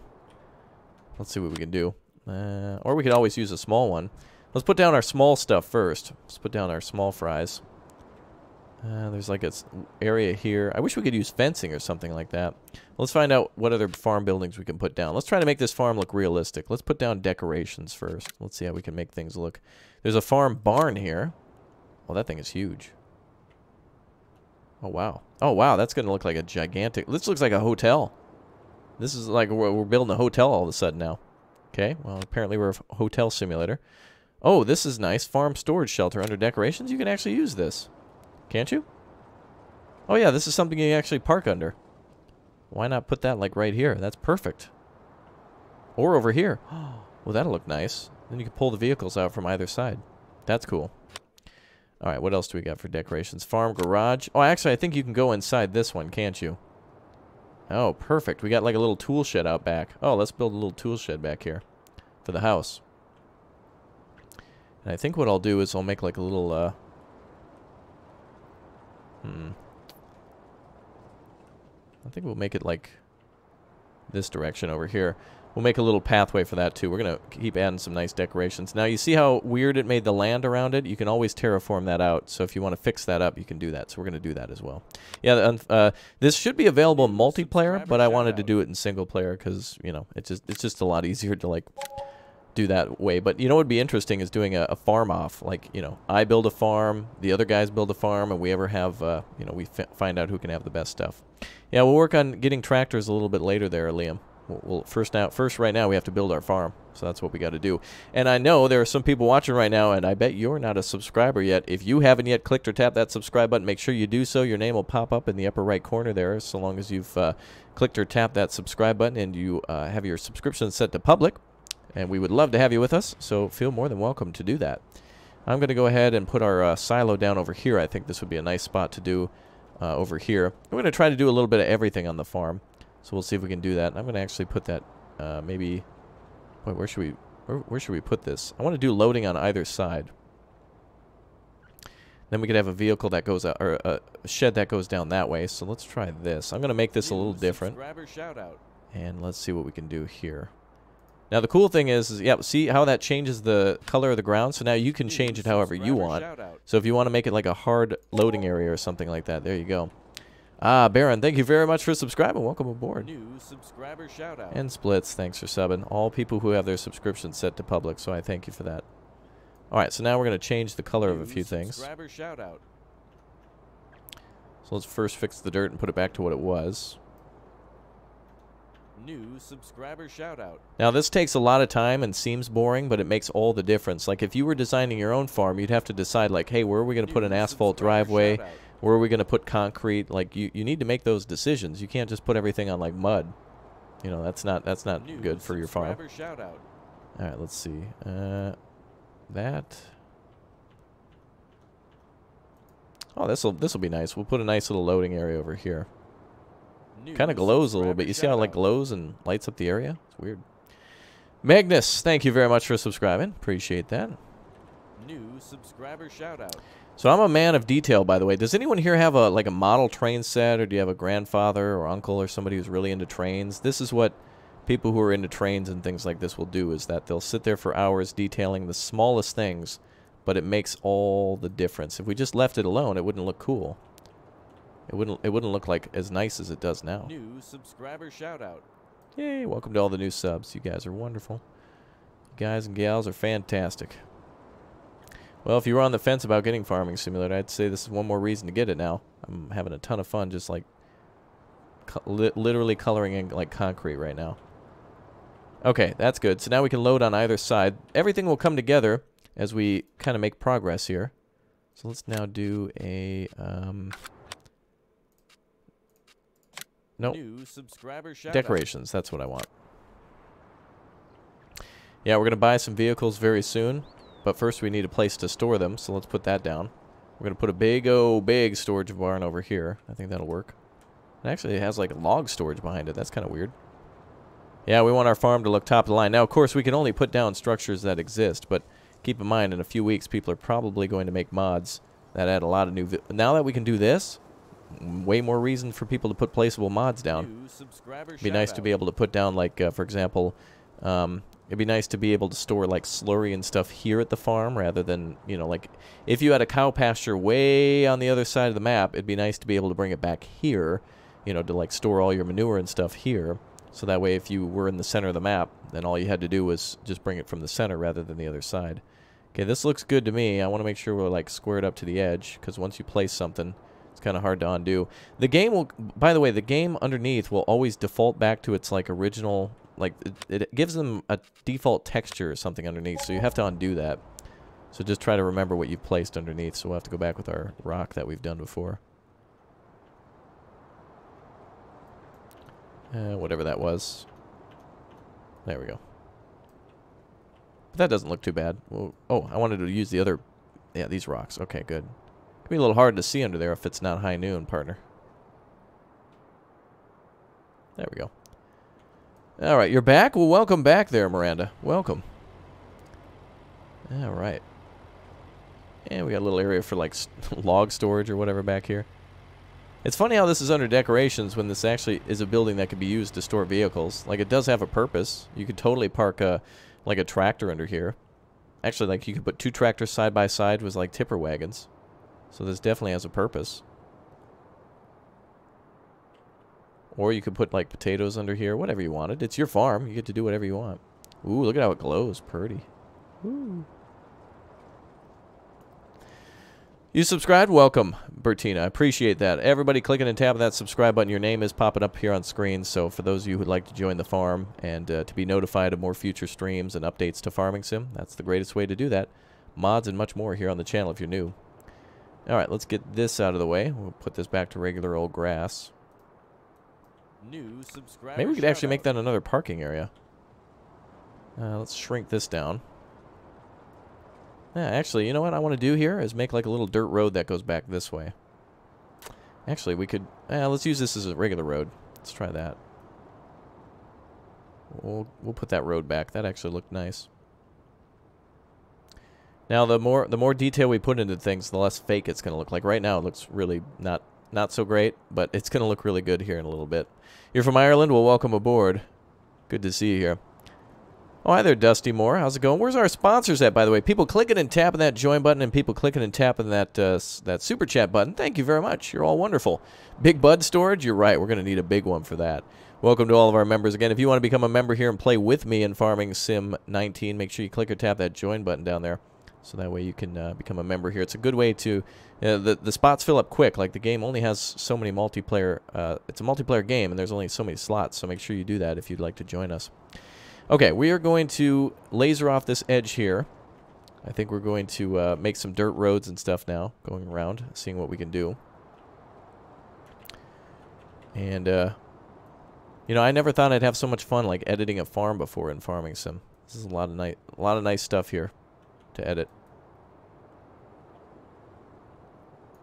Let's see what we can do. Or we could always use a small one. Let's put down our small stuff first. Let's put down our small fries. There's like an area here. I wish we could use fencing or something like that. Let's find out what other farm buildings we can put down. Let's try to make this farm look realistic. Let's put down decorations first. Let's see how we can make things look. There's a farm barn here. Oh, that thing is huge. Oh, wow. Oh, wow. That's going to look like a gigantic... This looks like a hotel. This is like we're building a hotel all of a sudden now. Okay. Well, apparently we're a hotel simulator. Oh, this is nice. Farm storage shelter under decorations. You can actually use this. Can't you? Oh, yeah, this is something you can actually park under. Why not put that, like, right here? That's perfect. Or over here. Well, that'll look nice. Then you can pull the vehicles out from either side. That's cool. All right, what else do we got for decorations? Farm garage. Oh, actually, I think you can go inside this one, can't you? Oh, perfect. We got, like, a little tool shed out back. Oh, let's build a little tool shed back here for the house. And I think what I'll do is I'll make, like, a little, I think we'll make it like this direction over here. We'll make a little pathway for that too. We're going to keep adding some nice decorations. Now you see how weird it made the land around it? You can always terraform that out. So if you want to fix that up, you can do that. So we're going to do that as well. Yeah, this should be available in multiplayer, but I wanted to do it in single player because, you know, it's just a lot easier to, like, do that way. But you know what would be interesting is doing a farm off. Like, you know, I build a farm, the other guys build a farm, and we ever have, you know, we find out who can have the best stuff. Yeah, we'll work on getting tractors a little bit later there, Liam. We'll first right now we have to build our farm. So that's what we got to do. And I know there are some people watching right now, and I bet you're not a subscriber yet. If you haven't yet clicked or tapped that subscribe button, make sure you do so. Your name will pop up in the upper right corner there, so long as you've clicked or tapped that subscribe button and you have your subscription set to public. And we would love to have you with us, so feel more than welcome to do that. I'm going to go ahead and put our silo down over here. I think this would be a nice spot to do over here. We're going to try to do a little bit of everything on the farm, so we'll see if we can do that. I'm going to actually put that maybe... Wait, where should we put this? I want to do loading on either side. Then we could have a vehicle that goes out, or a shed that goes down that way. So let's try this. I'm going to make this a little different. And let's see what we can do here. Now the cool thing is yeah, see how that changes the color of the ground? So now you can change it however you want. So if you want to make it like a hard loading area or something like that, there you go. Ah, Baron, thank you very much for subscribing. Welcome aboard. New subscriber shout out. And Splits, thanks for subbing. All people who have their subscriptions set to public, so I thank you for that. All right, so now we're going to change the color of a few things. Subscriber shout out. So let's first fix the dirt and put it back to what it was. New subscriber shout out. Now this takes a lot of time and seems boring, but it makes all the difference. Like if you were designing your own farm, you'd have to decide like, hey, where are we going to put an asphalt driveway? Where are we going to put concrete? Like you need to make those decisions. You can't just put everything on like mud. You know, that's not good for your farm. Shout out. All right, let's see. That. Oh, this will be nice. We'll put a nice little loading area over here. Kind of glows a little bit. You see how it like glows and lights up the area? It's weird. Magnus, thank you very much for subscribing. Appreciate that. New subscriber shout out. So I'm a man of detail, by the way. Does anyone here have a like a model train set, or do you have a grandfather or uncle or somebody who's really into trains? This is what people who are into trains and things like this will do, is that they'll sit there for hours detailing the smallest things, but it makes all the difference. If we just left it alone, it wouldn't look cool. It wouldn't look like as nice as it does now. New subscriber shout out. Yay, welcome to all the new subs. You guys are wonderful. You guys and gals are fantastic. Well, if you were on the fence about getting Farming Simulator, I'd say this is one more reason to get it now. I'm having a ton of fun just like literally coloring in like concrete right now. Okay, that's good. So now we can load on either side. Everything will come together as we kind of make progress here. So let's now do a nope. New subscriber shout Decorations, that's what I want. Yeah, we're going to buy some vehicles very soon, but first we need a place to store them, so let's put that down. We're going to put a big storage barn over here. I think that'll work. It actually has like a log storage behind it. That's kind of weird. Yeah, we want our farm to look top of the line. Now, of course, we can only put down structures that exist, but keep in mind, in a few weeks, people are probably going to make mods that add a lot of new... Now that we can do this, way more reason for people to put placeable mods down. It'd be nice to be able to put down, like, for example, it'd be nice to be able to store, like, slurry and stuff here at the farm rather than, you know, like, if you had a cow pasture way on the other side of the map, it'd be nice to be able to bring it back here, you know, to, like, store all your manure and stuff here. So that way, if you were in the center of the map, then all you had to do was just bring it from the center rather than the other side. Okay, this looks good to me. I want to make sure we're, like, squared up to the edge, because once you place something, it's kind of hard to undo. The game will, by the way, the game underneath will always default back to its, like, original, like, it gives them a default texture or something underneath, so you have to undo that. So just try to remember what you've placed underneath. So we'll have to go back with our rock that we've done before. Whatever that was. There we go. But that doesn't look too bad. Well, oh, I wanted to use the other... Yeah, these rocks. Okay, good. Could be a little hard to see under there if it's not high noon, partner. There we go. All right, you're back? Well, welcome back there, Miranda. Welcome. All right. And we got a little area for, like, log storage or whatever back here. It's funny how this is under decorations when this actually is a building that could be used to store vehicles. Like, it does have a purpose. You could totally park like a tractor under here. Actually, like, you could put 2 tractors side by side with, like, tipper wagons. So this definitely has a purpose. Or you could put, like, potatoes under here, whatever you wanted. It's your farm. You get to do whatever you want. Ooh, look at how it glows. Pretty. Ooh. You subscribed? Welcome, Bertina. I appreciate that. Everybody clicking and tapping that subscribe button. Your name is popping up here on screen. So for those of you who'd like to join the farm and to be notified of more future streams and updates to Farming Sim, that's the greatest way to do that. Mods and much more here on the channel if you're new. All right, let's get this out of the way. We'll put this back to regular old grass. New subscriber Maybe we could actually shoutout. make that another parking area. Let's shrink this down. Yeah, actually, you know what I want to do here is make like a little dirt road that goes back this way. Actually, we could... let's use this as a regular road. Let's try that. We'll put that road back. That actually looked nice. Now, the more detail we put into things, the less fake it's going to look. Like right now, it looks really not so great, but it's going to look really good here in a little bit. You're from Ireland? Well, welcome aboard. Good to see you here. Oh, hi there, Dusty Moore. How's it going? Where's our sponsors at, by the way? People clicking and tapping that join button and people clicking and tapping that that super chat button. Thank you very much. You're all wonderful. Big Bud Storage? You're right. We're going to need a big one for that. Welcome to all of our members. Again, if you want to become a member here and play with me in Farming Sim 19, make sure you click or tap that join button down there. So that way you can become a member here. It's a good way to... the spots fill up quick. Like, the game only has so many multiplayer... it's a multiplayer game, and there's only so many slots. So make sure you do that if you'd like to join us. Okay, we are going to laser off this edge here. I think we're going to make some dirt roads and stuff now, going around, seeing what we can do. And, you know, I never thought I'd have so much fun, like, editing a farm before in Farming Sim. This is a lot of nice stuff here to edit.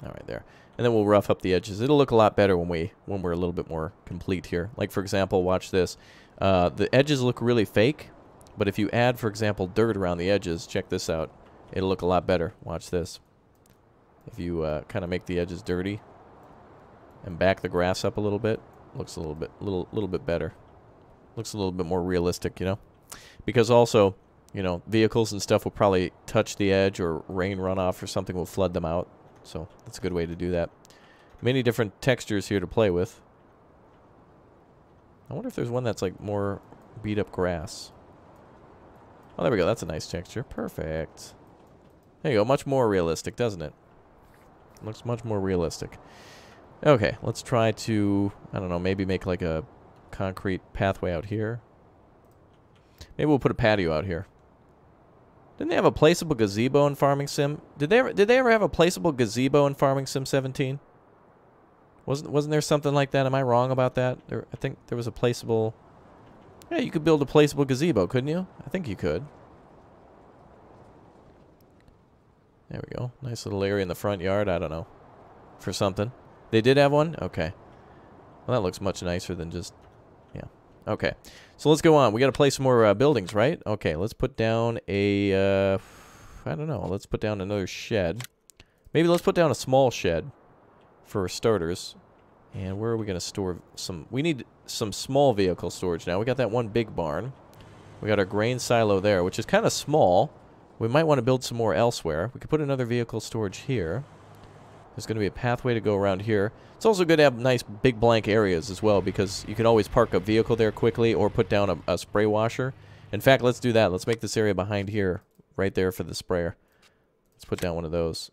All right, there. And then we'll rough up the edges. It'll look a lot better when we're a little bit more complete here. Like, for example, watch this. The edges look really fake, but if you add, for example, dirt around the edges, check this out. It'll look a lot better. Watch this. If you kind of make the edges dirty and back the grass up a little bit, looks a little bit better. Looks a little bit more realistic, you know? Because also, you know, vehicles and stuff will probably touch the edge, or rain runoff or something will flood them out. So that's a good way to do that. Many different textures here to play with. I wonder if there's one that's like more beat up grass. Oh, there we go. That's a nice texture. Perfect. There you go. Much more realistic, doesn't it? Looks much more realistic. Okay, let's try to, I don't know, maybe make like a concrete pathway out here. Maybe we'll put a patio out here. Didn't they have a placeable gazebo in Farming Sim? Did they ever have a placeable gazebo in Farming Sim 17? Wasn't there something like that? Am I wrong about that? I think there was a placeable... Yeah, you could build a placeable gazebo, couldn't you? I think you could. There we go. Nice little area in the front yard. I don't know. For something. They did have one? Okay. Well, that looks much nicer than just... Yeah. Okay. So let's go on. We got to place some more buildings, right? Okay, let's put down a... I don't know. Let's put down another shed. Maybe let's put down a small shed. For starters. And where are we going to store some... We need some small vehicle storage now. We got that one big barn. We got our grain silo there, which is kind of small. We might want to build some more elsewhere. We could put another vehicle storage here. There's going to be a pathway to go around here. It's also good to have nice big blank areas as well, because you can always park a vehicle there quickly or put down a spray washer. In fact, let's do that. Let's make this area behind here right there for the sprayer. Let's put down one of those.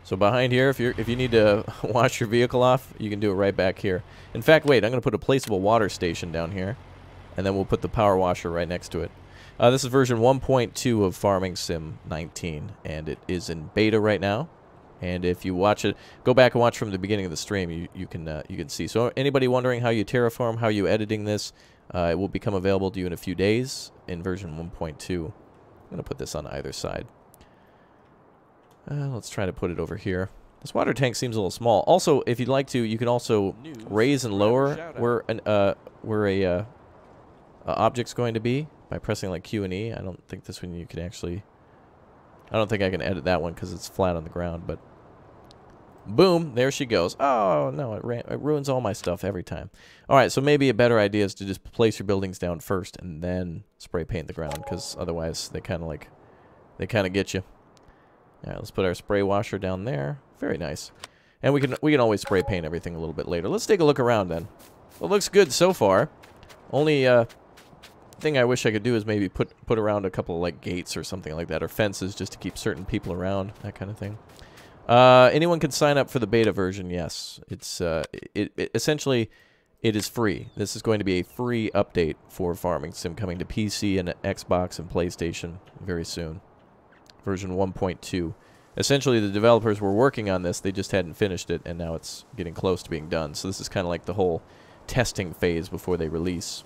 So behind here, if you need to wash your vehicle off, you can do it right back here. In fact, wait, I'm going to put a placeable water station down here, and then we'll put the power washer right next to it. This is version 1.2 of Farming Sim 19, and it is in beta right now. And if you watch it, go back and watch from the beginning of the stream, you can see. So anybody wondering how you terraform, how you editing this, it will become available to you in a few days in version 1.2. I'm going to put this on either side. Let's try to put it over here. This water tank seems a little small. Also, if you'd like to, you can also raise and lower where a object's going to be by pressing like Q and E. I don't think this one you can actually... I don't think I can edit that one because it's flat on the ground, but... Boom, there she goes. Oh, no, it ruins all my stuff every time. All right, so maybe a better idea is to just place your buildings down first and then spray paint the ground, because otherwise they kind of get you. All right, let's put our spray washer down there. Very nice. And we can always spray paint everything a little bit later. Let's take a look around then. Well, it looks good so far. Only thing I wish I could do is maybe put around a couple like gates or something like that, or fences just to keep certain people around, that kind of thing. Anyone can sign up for the beta version, yes. It's essentially, it is free. This is going to be a free update for Farming Sim coming to PC and Xbox and PlayStation very soon. Version 1.2. Essentially, the developers were working on this, they just hadn't finished it, and now it's getting close to being done. So this is kind of like the whole testing phase before they release,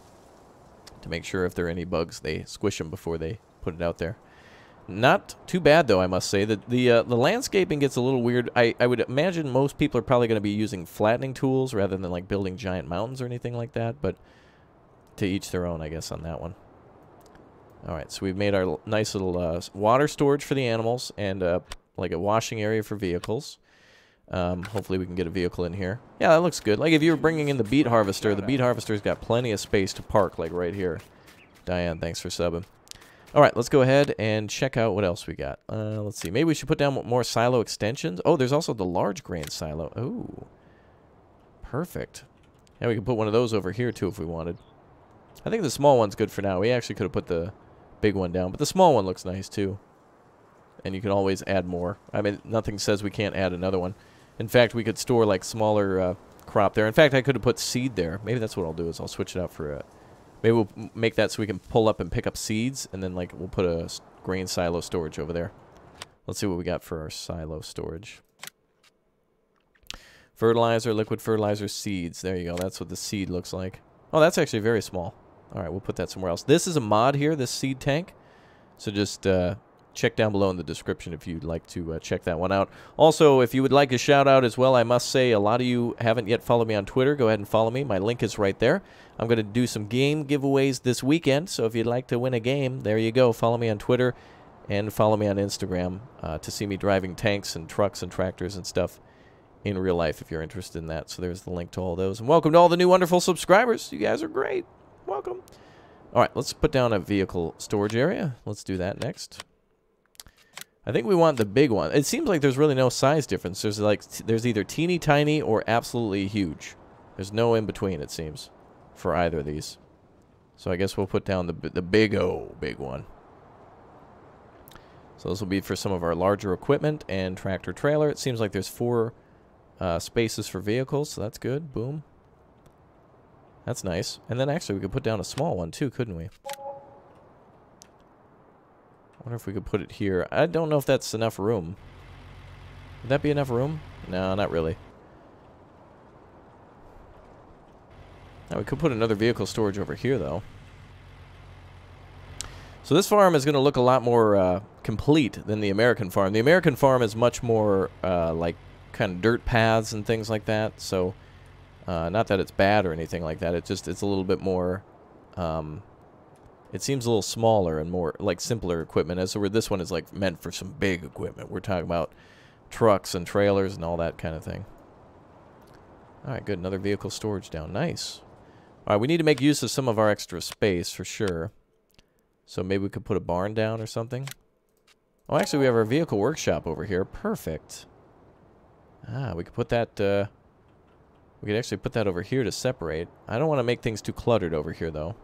to make sure if there are any bugs, they squish them before they put it out there. Not too bad, though, I must say. That the landscaping gets a little weird. I would imagine most people are probably going to be using flattening tools rather than like building giant mountains or anything like that, but to each their own, I guess, on that one. All right, so we've made our nice little water storage for the animals and like a washing area for vehicles. Hopefully we can get a vehicle in here. Yeah, that looks good. Like if you were bringing in the beet harvester's got plenty of space to park, like right here. Diane, thanks for subbing. All right, let's go ahead and check out what else we got. Let's see. Maybe we should put down more silo extensions. Oh, there's also the large grain silo. Oh, perfect. Yeah, we can put one of those over here, too, if we wanted. I think the small one's good for now. We actually could have put the big one down, but the small one looks nice, too. And you can always add more. I mean, nothing says we can't add another one. In fact, we could store, like, smaller crop there. In fact, I could have put seed there. Maybe that's what I'll do, is I'll switch it out for... maybe we'll make that so we can pull up and pick up seeds, and then, like, we'll put a grain silo storage over there. Let's see what we got for our silo storage. Fertilizer, liquid fertilizer, seeds. There you go. That's what the seed looks like. Oh, that's actually very small. All right, we'll put that somewhere else. This is a mod here, this seed tank. So just check down below in the description if you'd like to check that one out. Also, if you would like a shout-out as well, I must say a lot of you haven't yet followed me on Twitter. Go ahead and follow me. My link is right there. I'm going to do some game giveaways this weekend, so if you'd like to win a game, there you go. Follow me on Twitter and follow me on Instagram to see me driving tanks and trucks and tractors and stuff in real life if you're interested in that. So there's the link to all those. And welcome to all the new wonderful subscribers. You guys are great. Welcome. All right, let's put down a vehicle storage area. Let's do that next. I think we want the big one. It seems like there's really no size difference. There's either teeny tiny or absolutely huge. There's no in between, it seems, for either of these. So I guess we'll put down the big one. So this will be for some of our larger equipment and tractor trailer. It seems like there's 4 spaces for vehicles, so that's good. Boom. That's nice. And then actually we could put down a small one too, couldn't we? I wonder if we could put it here. I don't know if that's enough room. Would that be enough room? No, not really. Now we could put another vehicle storage over here, though. So this farm is going to look a lot more complete than the American farm. The American farm is much more like kind of dirt paths and things like that. So not that it's bad or anything like that. It's a little bit more... it seems a little smaller and more like simpler equipment, as where this one is like meant for some big equipment. We're talking about trucks and trailers and all that kind of thing. All right, good. Another vehicle storage down. Nice. All right, we need to make use of some of our extra space for sure. So maybe we could put a barn down or something. Oh, actually, we have our vehicle workshop over here. Perfect. Ah, we could put that... we could actually put that over here to separate. I don't want to make things too cluttered over here, though.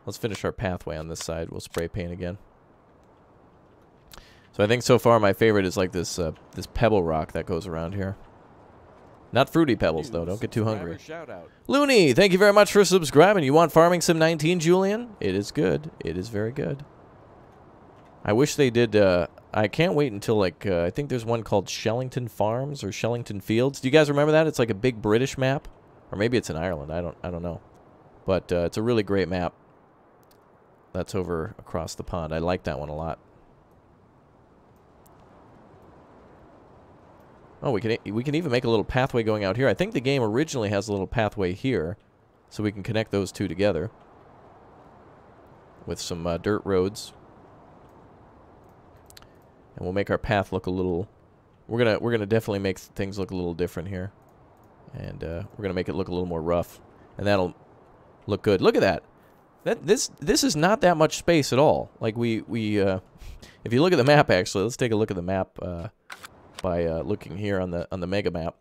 Let's finish our pathway on this side. We'll spray paint again. So I think so far my favorite is like this this pebble rock that goes around here. Not Fruity Pebbles, though. Don't get too hungry. Shout-out. Looney, thank you very much for subscribing. You want Farming Sim 19, Julian? It is good. It is very good. I wish they did... I can't wait until, like, I think there's one called Shellington Farms or Shellington Fields. Do you guys remember that? It's like a big British map. Or maybe it's in Ireland. I don't know. But it's a really great map. That's over across the pond. I like that one a lot. Oh, we can even make a little pathway going out here. I think the game originally has a little pathway here, so we can connect those two together with some dirt roads, and we'll make our path look a little. We're gonna definitely make things look a little different here, and we're gonna make it look a little more rough, and that'll look good. Look at that. This is not that much space at all. Like we if you look at the map, actually, let's take a look at the map. By looking here on the mega map.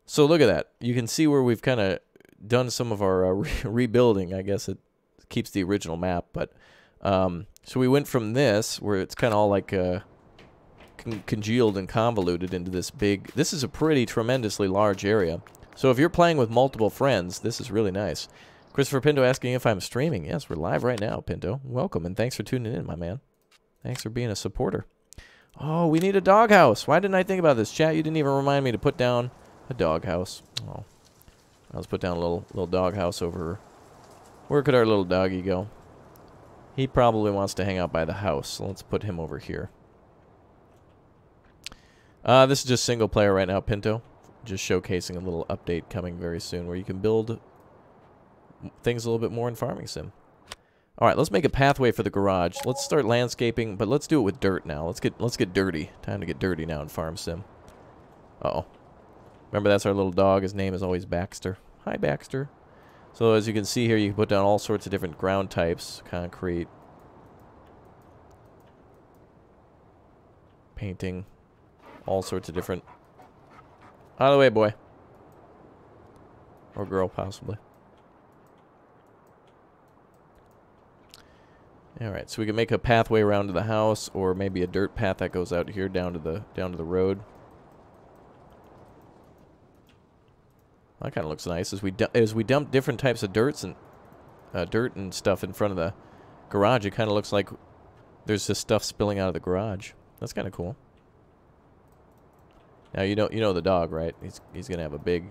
So look at that. You can see where we've kind of done some of our rebuilding. I guess it keeps the original map, but so we went from this where it's kind of all like congealed and convoluted into this big. This is a pretty tremendously large area. So if you're playing with multiple friends, this is really nice. Christopher Pinto asking if I'm streaming. Yes, we're live right now, Pinto. Welcome, and thanks for tuning in, my man. Thanks for being a supporter. Oh, we need a doghouse. Why didn't I think about this? Chat, you didn't even remind me to put down a doghouse. Oh. Let's put down a little doghouse over. Where could our little doggy go? He probably wants to hang out by the house, so let's put him over here. This is just single player right now, Pinto. Just showcasing a little update coming very soon where you can build things a little bit more in Farming Sim. All right, let's make a pathway for the garage. Let's start landscaping, but let's do it with dirt now. Let's get dirty. Time to get dirty now in Farm Sim. Uh-oh. Remember, that's our little dog. His name is always Baxter. Hi, Baxter. So as you can see here, you can put down all sorts of different ground types. Concrete. Painting. All sorts of different... Out of the way, boy. Or girl, possibly. Alright, so we can make a pathway around to the house, or maybe a dirt path that goes out here down to the road. That kind of looks nice. As we dump different types of dirt and stuff in front of the garage, it kind of looks like there's just stuff spilling out of the garage. That's kind of cool. Now you know the dog, right? He's gonna have a big,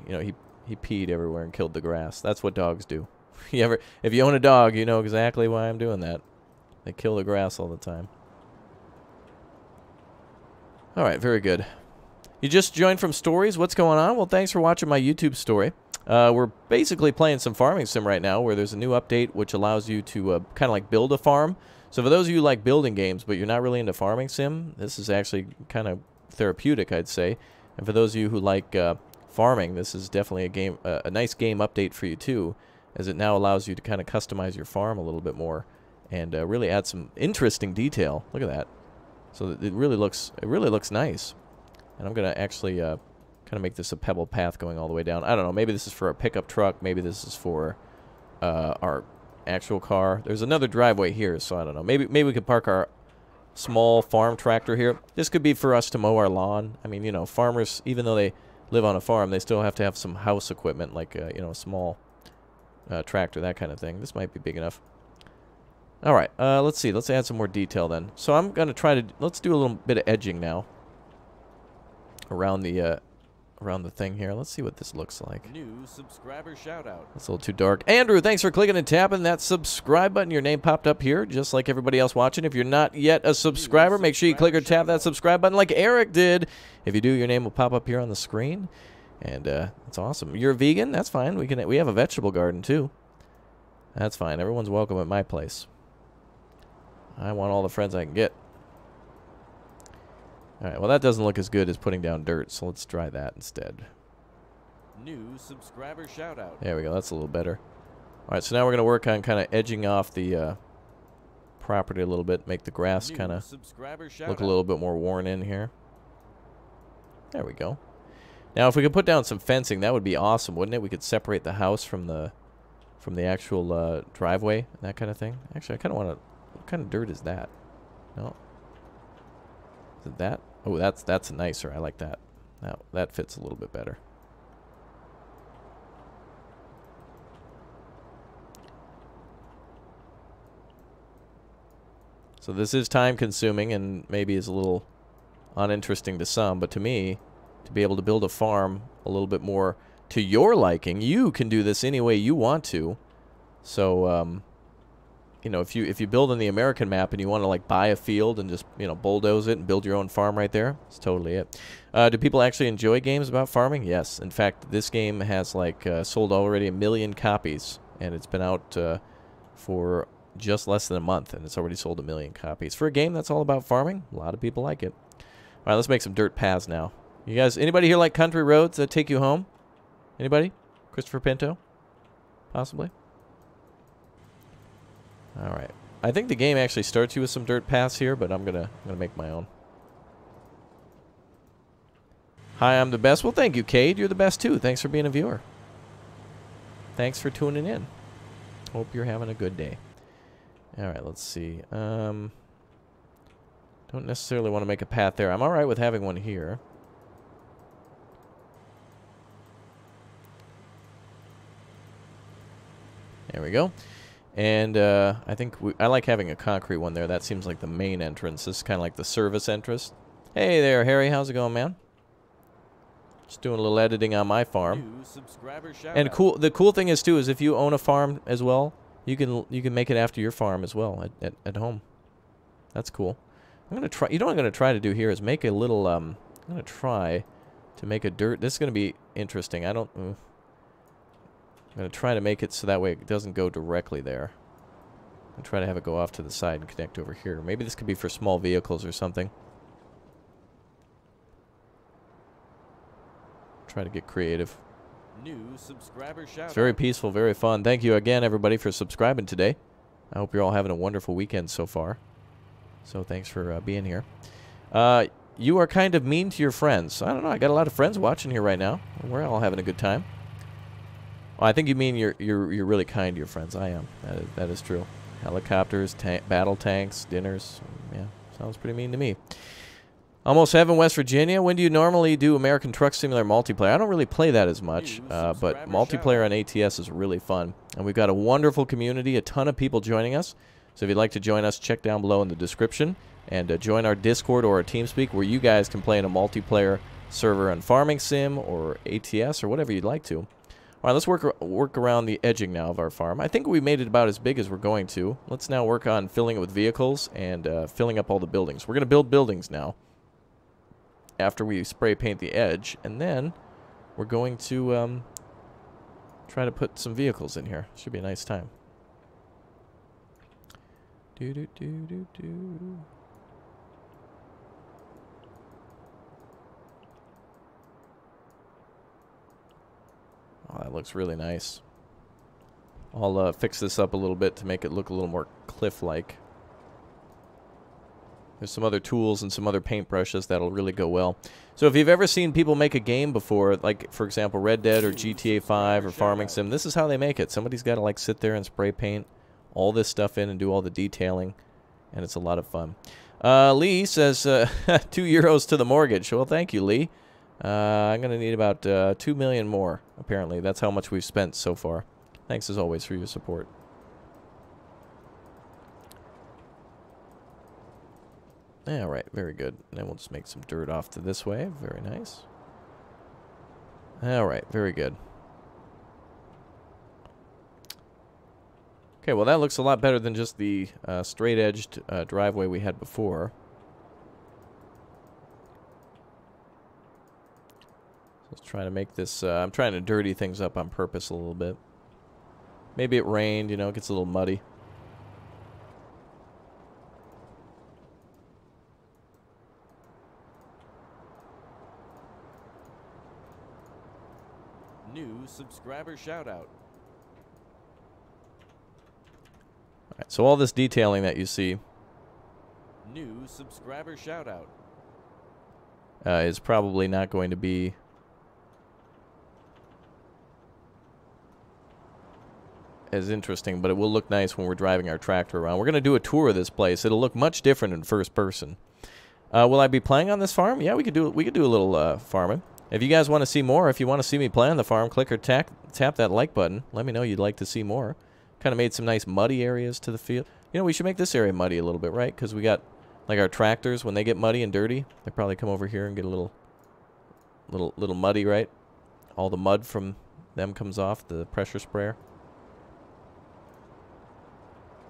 he peed everywhere and killed the grass. That's what dogs do. If you own a dog, you know exactly why I'm doing that. They kill the grass all the time. Alright, very good. You just joined from Stories? What's going on? Well, thanks for watching my YouTube story. We're basically playing some Farming Sim right now where there's a new update which allows you to kind of like build a farm. So for those of you who like building games but you're not really into Farming Sim, this is actually kind of therapeutic, I'd say. And for those of you who like farming, this is definitely a nice game update for you too, as it now allows you to kind of customize your farm a little bit more. And really add some interesting detail. Look at that. So it really looks nice. And I'm gonna actually kind of make this a pebble path going all the way down. I don't know. Maybe this is for a pickup truck. Maybe this is for our actual car. There's another driveway here, so I don't know. Maybe we could park our small farm tractor here. This could be for us to mow our lawn. I mean, farmers, even though they live on a farm, they still have to have some house equipment, like a small tractor, that kind of thing. This might be big enough. Alright, let's see. Let's add some more detail then. So I'm going to try to... Let's do a little bit of edging now. Around the thing here. Let's see what this looks like. New subscriber shout-out. That's a little too dark. Andrew, thanks for clicking and tapping that subscribe button. Your name popped up here, just like everybody else watching. If you're not yet a subscriber, make sure you click or tap that subscribe button like Eric did. If you do, your name will pop up here on the screen. And that's awesome. You're a vegan? That's fine. We have a vegetable garden, too. That's fine. Everyone's welcome at my place. I want all the friends I can get. Alright, well that doesn't look as good as putting down dirt, so let's try that instead. New subscriber shout-out. There we go, that's a little better. Alright, so now we're going to work on kind of edging off the property a little bit, make the grass kind of look a little bit more worn in here. There we go. Now if we could put down some fencing, that would be awesome, wouldn't it? We could separate the house from the actual driveway and that kind of thing. Actually, I kind of want to... What kind of dirt is that? No. Is it that? Oh, that's nicer. I like that. Now that fits a little bit better. So this is time consuming and maybe is a little uninteresting to some, but to me, to be able to build a farm a little bit more to your liking, you can do this any way you want to. So, you know, if you build on the American map and you want to like buy a field and just, you know, bulldoze it and build your own farm right there, that's totally it. Do people actually enjoy games about farming? Yes. In fact, this game has like sold already 1 million copies, and it's been out for just less than a month, and it's already sold 1 million copies. For a game that's all about farming, a lot of people like it. All right, let's make some dirt paths now. You guys, anybody here like country roads that take you home? Anybody? Christopher Pinto? Possibly? All right. I think the game actually starts you with some dirt paths here, but I'm gonna make my own. Hi, I'm the best. Well, thank you, Cade. You're the best too. Thanks for being a viewer. Thanks for tuning in. Hope you're having a good day. All right, let's see. Don't necessarily want to make a path there. I'm all right with having one here. There we go. And I think I like having a concrete one there. That seems like the main entrance. This is kind of like the service entrance. Hey there, Harry. How's it going, man? Just doing a little editing on my farm. And the cool thing is too is if you own a farm as well, you can make it after your farm as well at home. That's cool. I'm gonna try. You know what I'm gonna try to do here is make a little. I'm gonna try to make a dirt. This is gonna be interesting. I'm gonna try to make it so that way it doesn't go directly there. I'm try to have it go off to the side and connect over here. Maybe this could be for small vehicles or something. Try to get creative. New subscriber shout It's very peaceful, very fun. Thank you again, everybody, for subscribing today. I hope you're all having a wonderful weekend so far. So thanks for being here. You are kind of mean to your friends. I don't know. I got a lot of friends watching here right now. We're all having a good time. Oh, I think you mean you're really kind to your friends. I am. That is true. Helicopters, battle tanks, dinners. Yeah, sounds pretty mean to me. Almost Heaven, West Virginia. When do you normally do American Truck Simulator multiplayer? I don't really play that as much, but multiplayer on ATS is really fun. And we've got a wonderful community, a ton of people joining us. So if you'd like to join us, check down below in the description. And join our Discord or our TeamSpeak where you guys can play in a multiplayer server on Farming Sim or ATS or whatever you'd like to. All right, let's work around the edging now of our farm. I think we made it about as big as we're going to. Let's now work on filling it with vehicles and filling up all the buildings. We're going to build buildings now after we spray paint the edge, and then we're going to try to put some vehicles in here. Should be a nice time. Do-do-do-do-do. Oh, that looks really nice. I'll fix this up a little bit to make it look a little more cliff-like. There's some other tools and some other paintbrushes that'll really go well. So if you've ever seen people make a game before, like, for example, Red Dead or GTA 5 or Farming Sim, this is how they make it. Somebody's got to, like, sit there and spray paint all this stuff in and do all the detailing, and it's a lot of fun. Lee says, 2 euros to the mortgage. Well, thank you, Lee. I'm going to need about 2 million more, apparently. That's how much we've spent so far. Thanks, as always, for your support. All right, very good. And then we'll just make some dirt off to this way. Very nice. All right, very good. Okay, well, that looks a lot better than just the straight-edged driveway we had before. Let's try to make this... I'm trying to dirty things up on purpose a little bit. Maybe it rained, you know, it gets a little muddy. New subscriber shout out. All right, so all this detailing that you see New subscriber shout out. is probably not going to be as interesting, but it will look nice when we're driving our tractor around. We're going to do a tour of this place. It'll look much different in first person. Will I be playing on this farm? Yeah, we could do a little farming. If you guys want to see more, if you want to see me play on the farm, click or tap that like button. Let me know you'd like to see more. Kind of made some nice muddy areas to the field. You know, we should make this area muddy a little bit, right? Because we got, like, our tractors, when they get muddy and dirty, they probably come over here and get a little muddy, right? All the mud from them comes off the pressure sprayer.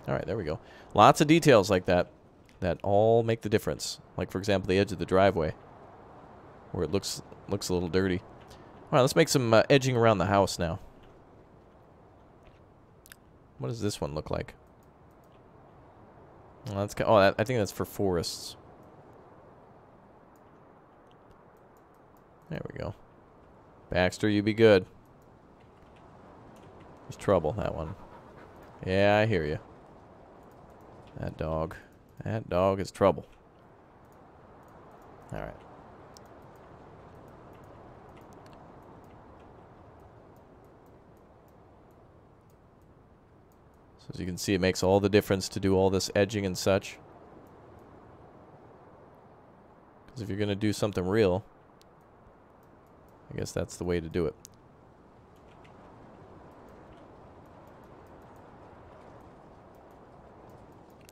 All right, there we go. Lots of details like that that all make the difference. Like, for example, the edge of the driveway where it looks a little dirty. All right, let's make some edging around the house now. What does this one look like? Well, that's I think that's for forests. There we go. Baxter, you be good. There's trouble, that one. Yeah, I hear you. That dog. That dog is trouble. All right. So as you can see, it makes all the difference to do all this edging and such. Because if you're going to do something real, I guess that's the way to do it.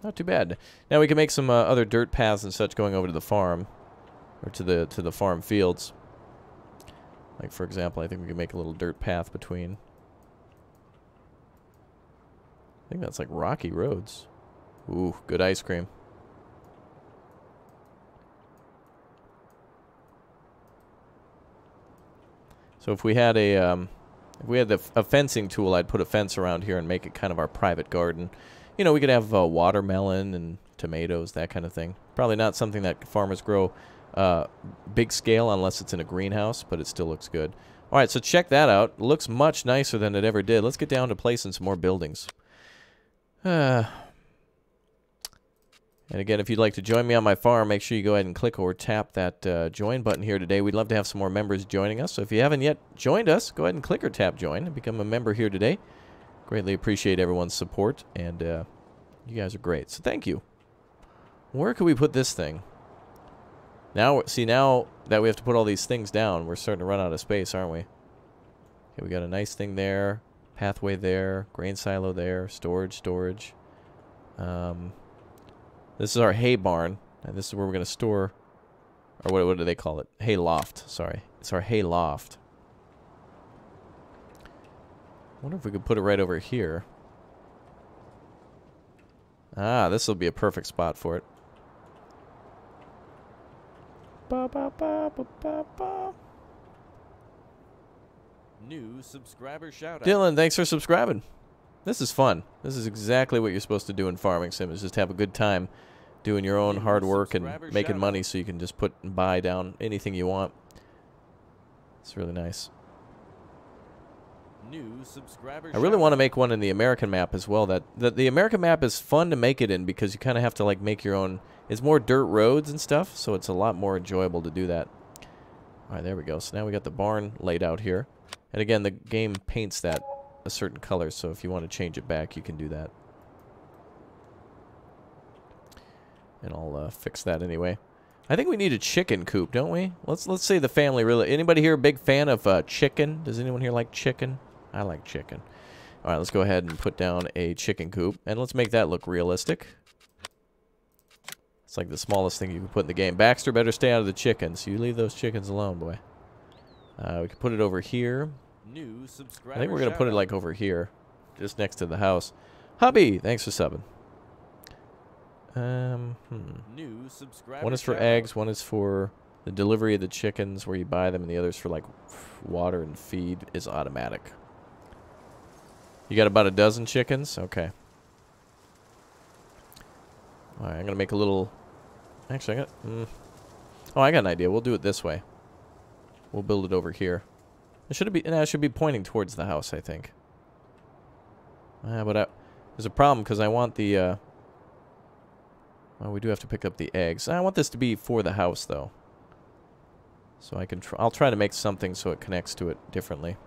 Not too bad. Now we can make some other dirt paths and such going over to the farm, or to the farm fields. Like, for example, I think we can make a little dirt path between. I think that's like rocky roads. Ooh, good ice cream. So if we had a fencing tool, I'd put a fence around here and make it kind of our private garden. You know, we could have watermelon and tomatoes, that kind of thing. Probably not something that farmers grow big scale unless it's in a greenhouse, but it still looks good. All right, so check that out. It looks much nicer than it ever did. Let's get down to placing some more buildings. And again, if you'd like to join me on my farm, make sure you go ahead and click or tap that join button here today. We'd love to have some more members joining us. So if you haven't yet joined us, go ahead and click or tap join and become a member here today. Greatly appreciate everyone's support, and you guys are great. So thank you. Where could we put this thing? Now, see, now that we have to put all these things down, we're starting to run out of space, aren't we? Okay, we got a nice thing there, pathway there, grain silo there, storage. This is our hay barn, and this is where we're going to store, or what do they call it? Hay loft, sorry. It's our hay loft. I wonder if we could put it right over here. Ah, this will be a perfect spot for it. Ba, ba, ba, ba, ba, ba. New subscriber shoutout. Dylan, thanks for subscribing. This is fun. This is exactly what you're supposed to do in farming sim, is just have a good time doing your own hard work and making money so you can just put and buy down anything you want. It's really nice. New subscriber I really want to make one in the American map as well. The American map is fun to make it in because you kind of have to like make your own. It's more dirt roads and stuff, so it's a lot more enjoyable to do that. All right, there we go. So now we got the barn laid out here. And again, the game paints that a certain color, so if you want to change it back, you can do that. And I'll fix that anyway. I think we need a chicken coop, don't we? Let's say the family really. Anybody here a big fan of chicken? Does anyone here like chicken? I like chicken. All right, let's go ahead and put down a chicken coop, and let's make that look realistic. It's like the smallest thing you can put in the game. Baxter, better stay out of the chickens. You leave those chickens alone, boy. We can put it over here. New subscriber I think we're going to put it like over here, just next to the house. Hubby, thanks for subbing. New subscriber One is for eggs, one is for the delivery of the chickens where you buy them, and the other's for like water and feed is automatic. You got about a dozen chickens? Okay. All right, I'm going to make a little... Actually, I got an idea. We'll do it this way. We'll build it over here. It should be pointing towards the house, I think. But there's a problem because I want the... well, we do have to pick up the eggs. I want this to be for the house, though. So I can I'll try to make something so it connects to it differently.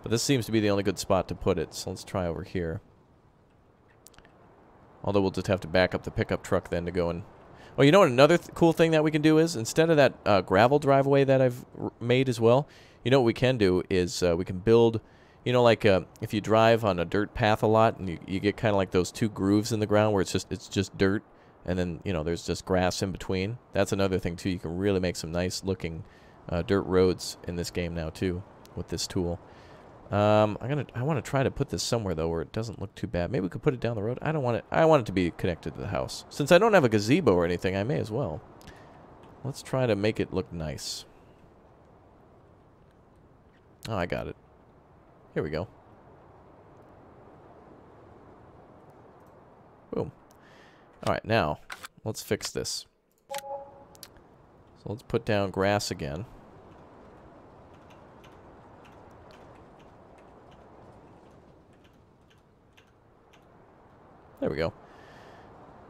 But this seems to be the only good spot to put it, so let's try over here. Although we'll just have to back up the pickup truck then to go and... Oh, you know what another cool thing that we can do is, instead of that gravel driveway that I've made as well, you know what we can do is we can build, You know, like if you drive on a dirt path a lot, and you get kind of like those two grooves in the ground where it's just dirt, and then you know there's just grass in between. That's another thing too. You can really make some nice looking dirt roads in this game now too with this tool. I want to try to put this somewhere though where it doesn't look too bad. Maybe we could put it down the road. I don't want it. I want it to be connected to the house. Since I don't have a gazebo or anything, I may as well. Let's try to make it look nice. Oh, I got it. Here we go. Boom. All right, now let's fix this. So let's put down grass again. There we go.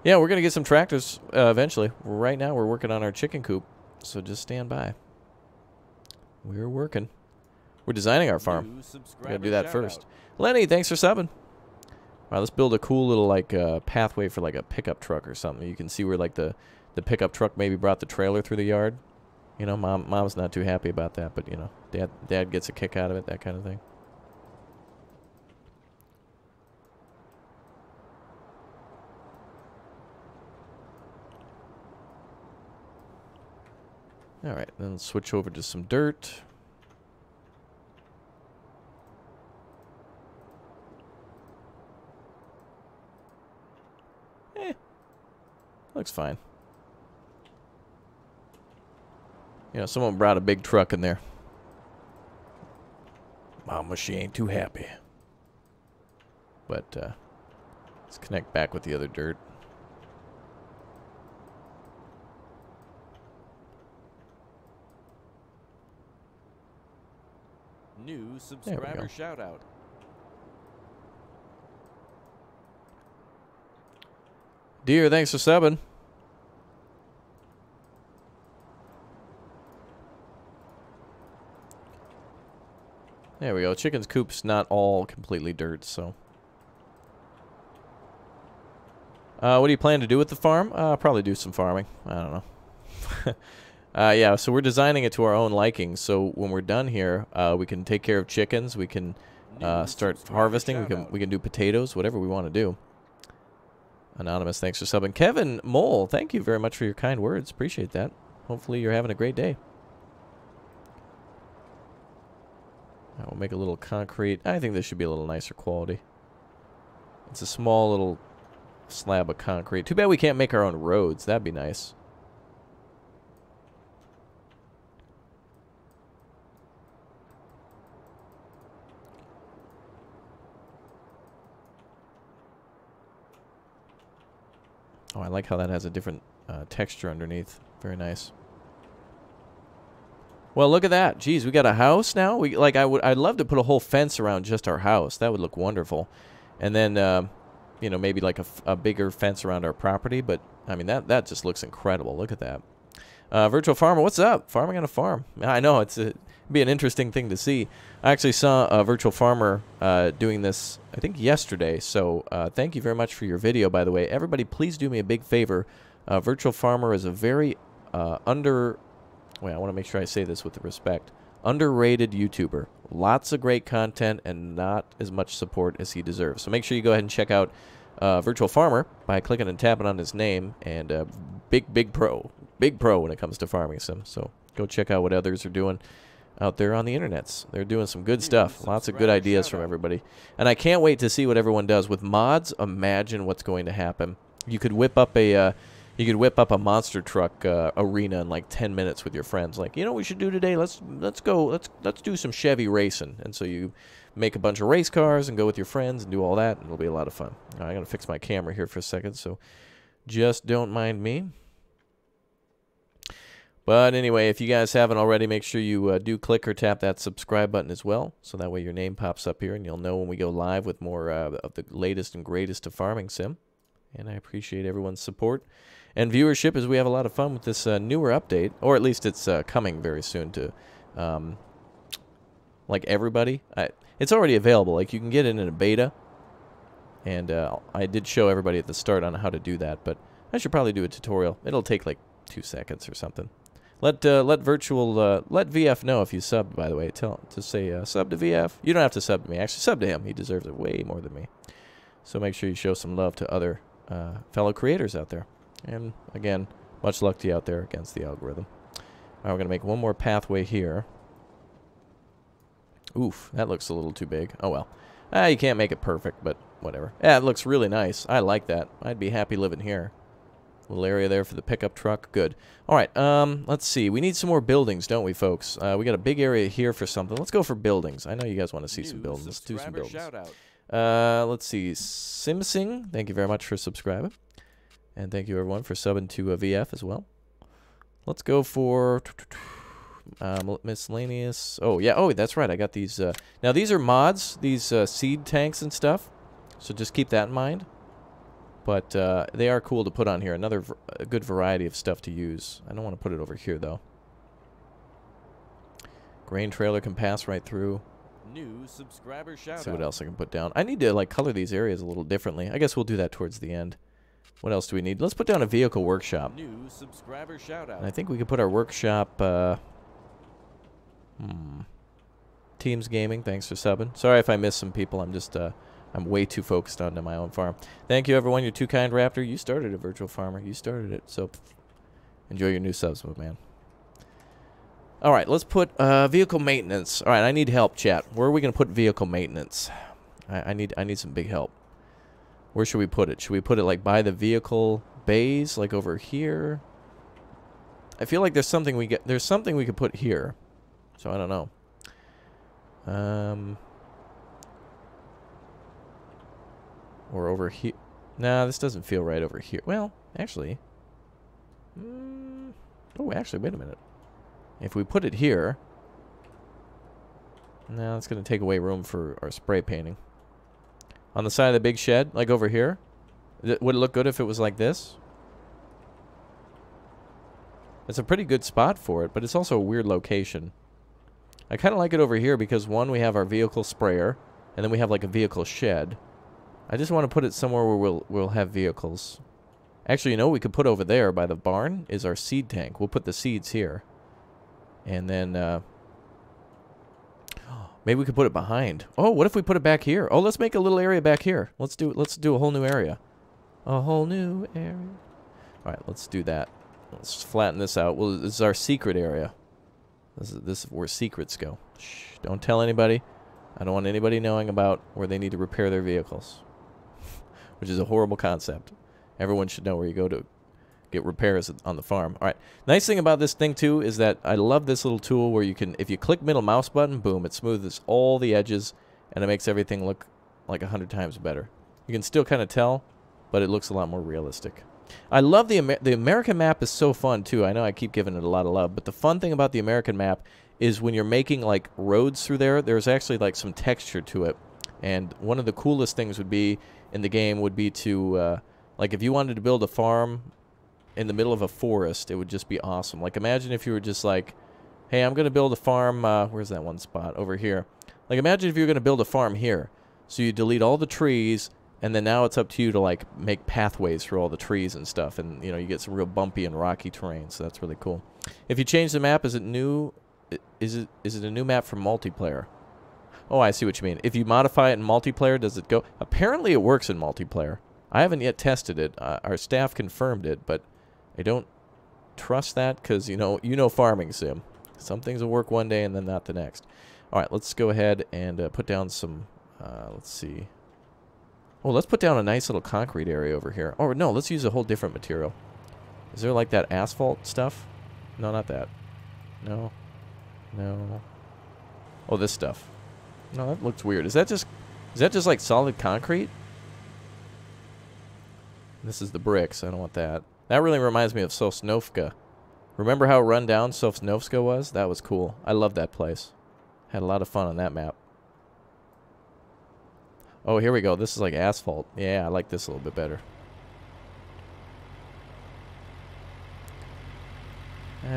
Yeah, we're going to get some tractors eventually. Right now we're working on our chicken coop, so just stand by. We're working. We're designing our farm. We gotta do that first. Lenny, thanks for subbing. Wow, let's build a cool little like pathway for like a pickup truck or something. You can see where like the pickup truck maybe brought the trailer through the yard. You know, mom's not too happy about that, but you know, dad gets a kick out of it, that kind of thing. All right, then let's switch over to some dirt. Looks fine. You know, someone brought a big truck in there. Mama, she ain't too happy. But, let's connect back with the other dirt. New subscriber shout out. Dear, thanks for subbing. There we go. Chicken's coop's not all completely dirt, so. What do you plan to do with the farm? Probably do some farming. I don't know. Yeah, so we're designing it to our own liking. So when we're done here, we can take care of chickens. We can start harvesting. We can do potatoes, whatever we want to do. Anonymous, thanks for subbing. Kevin Mole, thank you very much for your kind words. Appreciate that. Hopefully you're having a great day. I will make a little concrete. I think this should be a little nicer quality. It's a small little slab of concrete. Too bad we can't make our own roads. That'd be nice. Oh, I like how that has a different texture underneath. Very nice. Well, look at that. Jeez, we got a house now. I'd love to put a whole fence around just our house. That would look wonderful. And then, you know, maybe like a bigger fence around our property. But I mean, that just looks incredible. Look at that. Virtual Farmer, what's up? Farming on a farm. I know it'd be an interesting thing to see. I actually saw a Virtual Farmer doing this, I think, yesterday. So thank you very much for your video, by the way. Everybody, please do me a big favor. Virtual Farmer is a very Wait, I want to make sure I say this with respect. Underrated YouTuber. Lots of great content and not as much support as he deserves. So make sure you go ahead and check out Virtual Farmer by clicking and tapping on his name. And big pro. Big pro when it comes to farming sim. So go check out what others are doing out there on the internets. They're doing some good stuff. Lots of good ideas from everybody. And I can't wait to see what everyone does. With mods, imagine what's going to happen. You could whip up a... You could whip up a monster truck arena in like 10 minutes with your friends. Like, you know what we should do today? Let's do some Chevy racing. And so you make a bunch of race cars and go with your friends and do all that, and it'll be a lot of fun. All right, I'm going to fix my camera here for a second, so just don't mind me. But anyway, if you guys haven't already, make sure you do click or tap that subscribe button as well, so that way your name pops up here and you'll know when we go live with more of the latest and greatest of farming sim. And I appreciate everyone's support and viewership as we have a lot of fun with this newer update, or at least it's coming very soon to, like, everybody. It's already available. Like, you can get it in a beta, and I did show everybody at the start on how to do that, but I should probably do a tutorial. It'll take like 2 seconds or something. Let VF know if you subbed, by the way. Say sub to VF. You don't have to sub to me. Actually, sub to him. He deserves it way more than me. So make sure you show some love to other fellow creators out there. And again, much luck to you out there against the algorithm. All right, we're going to make one more pathway here. Oof, that looks a little too big. Oh, well. You can't make it perfect, but whatever. Yeah, it looks really nice. I like that. I'd be happy living here. Little area there for the pickup truck. Good. All right, let's see. We need some more buildings, don't we, folks? We got a big area here for something. Let's go for buildings. I know you guys want to see some buildings. Let's do some buildings. Let's see. Simsing, thank you very much for subscribing. And thank you, everyone, for subbing to VF as well. Let's go for miscellaneous. Oh, yeah. Oh, that's right. I got these. Now, these are mods, these seed tanks and stuff. So just keep that in mind. But they are cool to put on here. A good variety of stuff to use. I don't want to put it over here, though. Grain trailer can pass right through. New subscriber shout out. See what else I can put down. I need to like color these areas a little differently. I guess we'll do that towards the end. What else do we need? Let's put down a vehicle workshop. New subscriber shout out. And I think we could put our workshop. Teams Gaming. Thanks for subbing. Sorry if I missed some people. I'm just I'm way too focused on my own farm. Thank you, everyone. You're too kind, Raptor. You started it, Virtual Farmer. You started it. So enjoy your new subs, my man. All right, let's put vehicle maintenance. All right, I need help, chat. Where are we going to put vehicle maintenance? I need some big help. Where should we put it? Should we put it like by the vehicle bays, like over here? I feel like there's something we could put here. So I don't know. Or over here. Nah, this doesn't feel right over here. Well, actually. Oh, actually, wait a minute. If we put it here. No, it's going to take away room for our spray painting. On the side of the big shed, like over here. Would it look good if it was like this? It's a pretty good spot for it, but it's also a weird location. I kind of like it over here because, one, we have our vehicle sprayer, and then we have like a vehicle shed. I just want to put it somewhere where we'll have vehicles. Actually, you know what we could put over there by the barn is our seed tank. We'll put the seeds here. And then maybe we could put it behind. Oh, what if we put it back here? Oh, let's make a little area back here. Let's do a whole new area. A whole new area. All right, let's do that. Let's flatten this out. Well, this is our secret area. This is where secrets go. Shh, don't tell anybody. I don't want anybody knowing about where they need to repair their vehicles. Which is a horrible concept. Everyone should know where you go to get repairs on the farm. All right. Nice thing about this thing, too, is that I love this little tool where you can, if you click middle mouse button, boom, it smooths all the edges, and it makes everything look like 100 times better. You can still kind of tell, but it looks a lot more realistic. I love the American map is so fun, too. I know I keep giving it a lot of love, but the fun thing about the American map is when you're making, like, roads through there, there's actually, like, some texture to it. And one of the coolest things would be in the game would be to, like, if you wanted to build a farm in the middle of a forest, it would just be awesome. Like, imagine if you were just like, hey, I'm going to build a farm, where's that one spot? Over here. Like, imagine if you were going to build a farm here. So you delete all the trees, and then now it's up to you to, like, make pathways through all the trees and stuff. And, you know, you get some real bumpy and rocky terrain, so that's really cool. If you change the map, is it new? Is it a new map for multiplayer? Oh, I see what you mean. If you modify it in multiplayer, does it go? Apparently it works in multiplayer. I haven't yet tested it. Our staff confirmed it, but I don't trust that because, you know farming sim. Some things will work one day and then not the next. All right, let's go ahead and put down some, let's see. Oh, let's put down a nice little concrete area over here. Oh, no, let's use a whole different material. Is there like that asphalt stuff? No, not that. No. No. Oh, this stuff. No, that looks weird. Is that just like solid concrete? This is the bricks. I don't want that. That really reminds me of Sosnovka. Remember how run down Sosnovka was? That was cool. I love that place. Had a lot of fun on that map. Oh, here we go. This is like asphalt. Yeah, I like this a little bit better.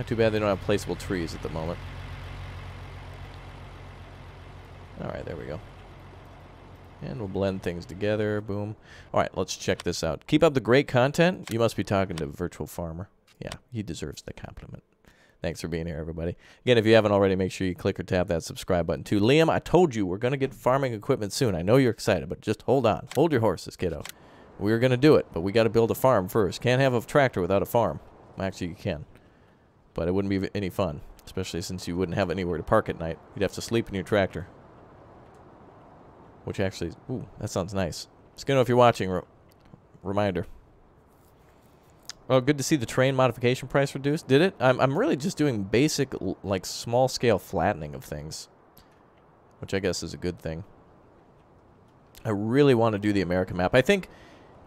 Too bad they don't have placeable trees at the moment. Alright, there we go. And we'll blend things together. Boom. Alright, let's check this out. Keep up the great content. You must be talking to Virtual Farmer. Yeah, he deserves the compliment. Thanks for being here, everybody. Again, if you haven't already, make sure you click or tap that subscribe button too. Liam, I told you we're going to get farming equipment soon. I know you're excited, but just hold on. Hold your horses, kiddo. We're going to do it, but we got to build a farm first. Can't have a tractor without a farm. Actually, you can. But it wouldn't be any fun, especially since you wouldn't have anywhere to park at night. You'd have to sleep in your tractor. Which actually, ooh, that sounds nice. Skinno, if you're watching, reminder. Oh, good to see the terrain modification price reduced. Did it? I'm really just doing basic, like, small-scale flattening of things. Which I guess is a good thing. I really want to do the American map. I think,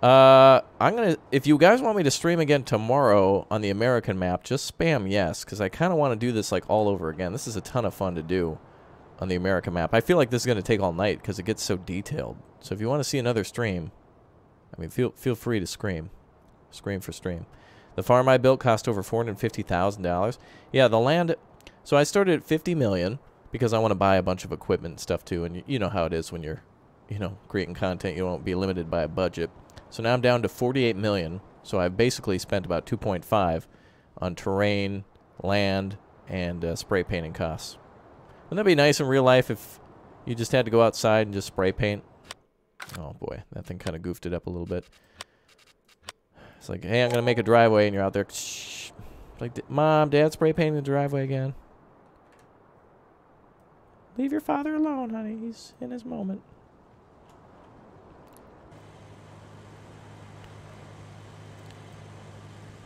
I'm going to, if you guys want me to stream again tomorrow on the American map, just spam yes. Because I kind of want to do this, like, all over again. This is a ton of fun to do on the American map. I feel like this is going to take all night because it gets so detailed. So if you want to see another stream, I mean, feel free to scream. Scream for stream. The farm I built cost over $450,000. Yeah, the land. So I started at $50 million because I want to buy a bunch of equipment and stuff too. And you know how it is when you're, you know, creating content. You won't be limited by a budget. So now I'm down to $48 million. So I've basically spent about 2.5 on terrain, land, and spray painting costs. Wouldn't that be nice in real life if you just had to go outside and just spray paint? Oh boy, that thing kind of goofed it up a little bit. It's like, hey, I'm going to make a driveway, and you're out there. Shh. Like, Mom, Dad, spray painting the driveway again. Leave your father alone, honey. He's in his moment.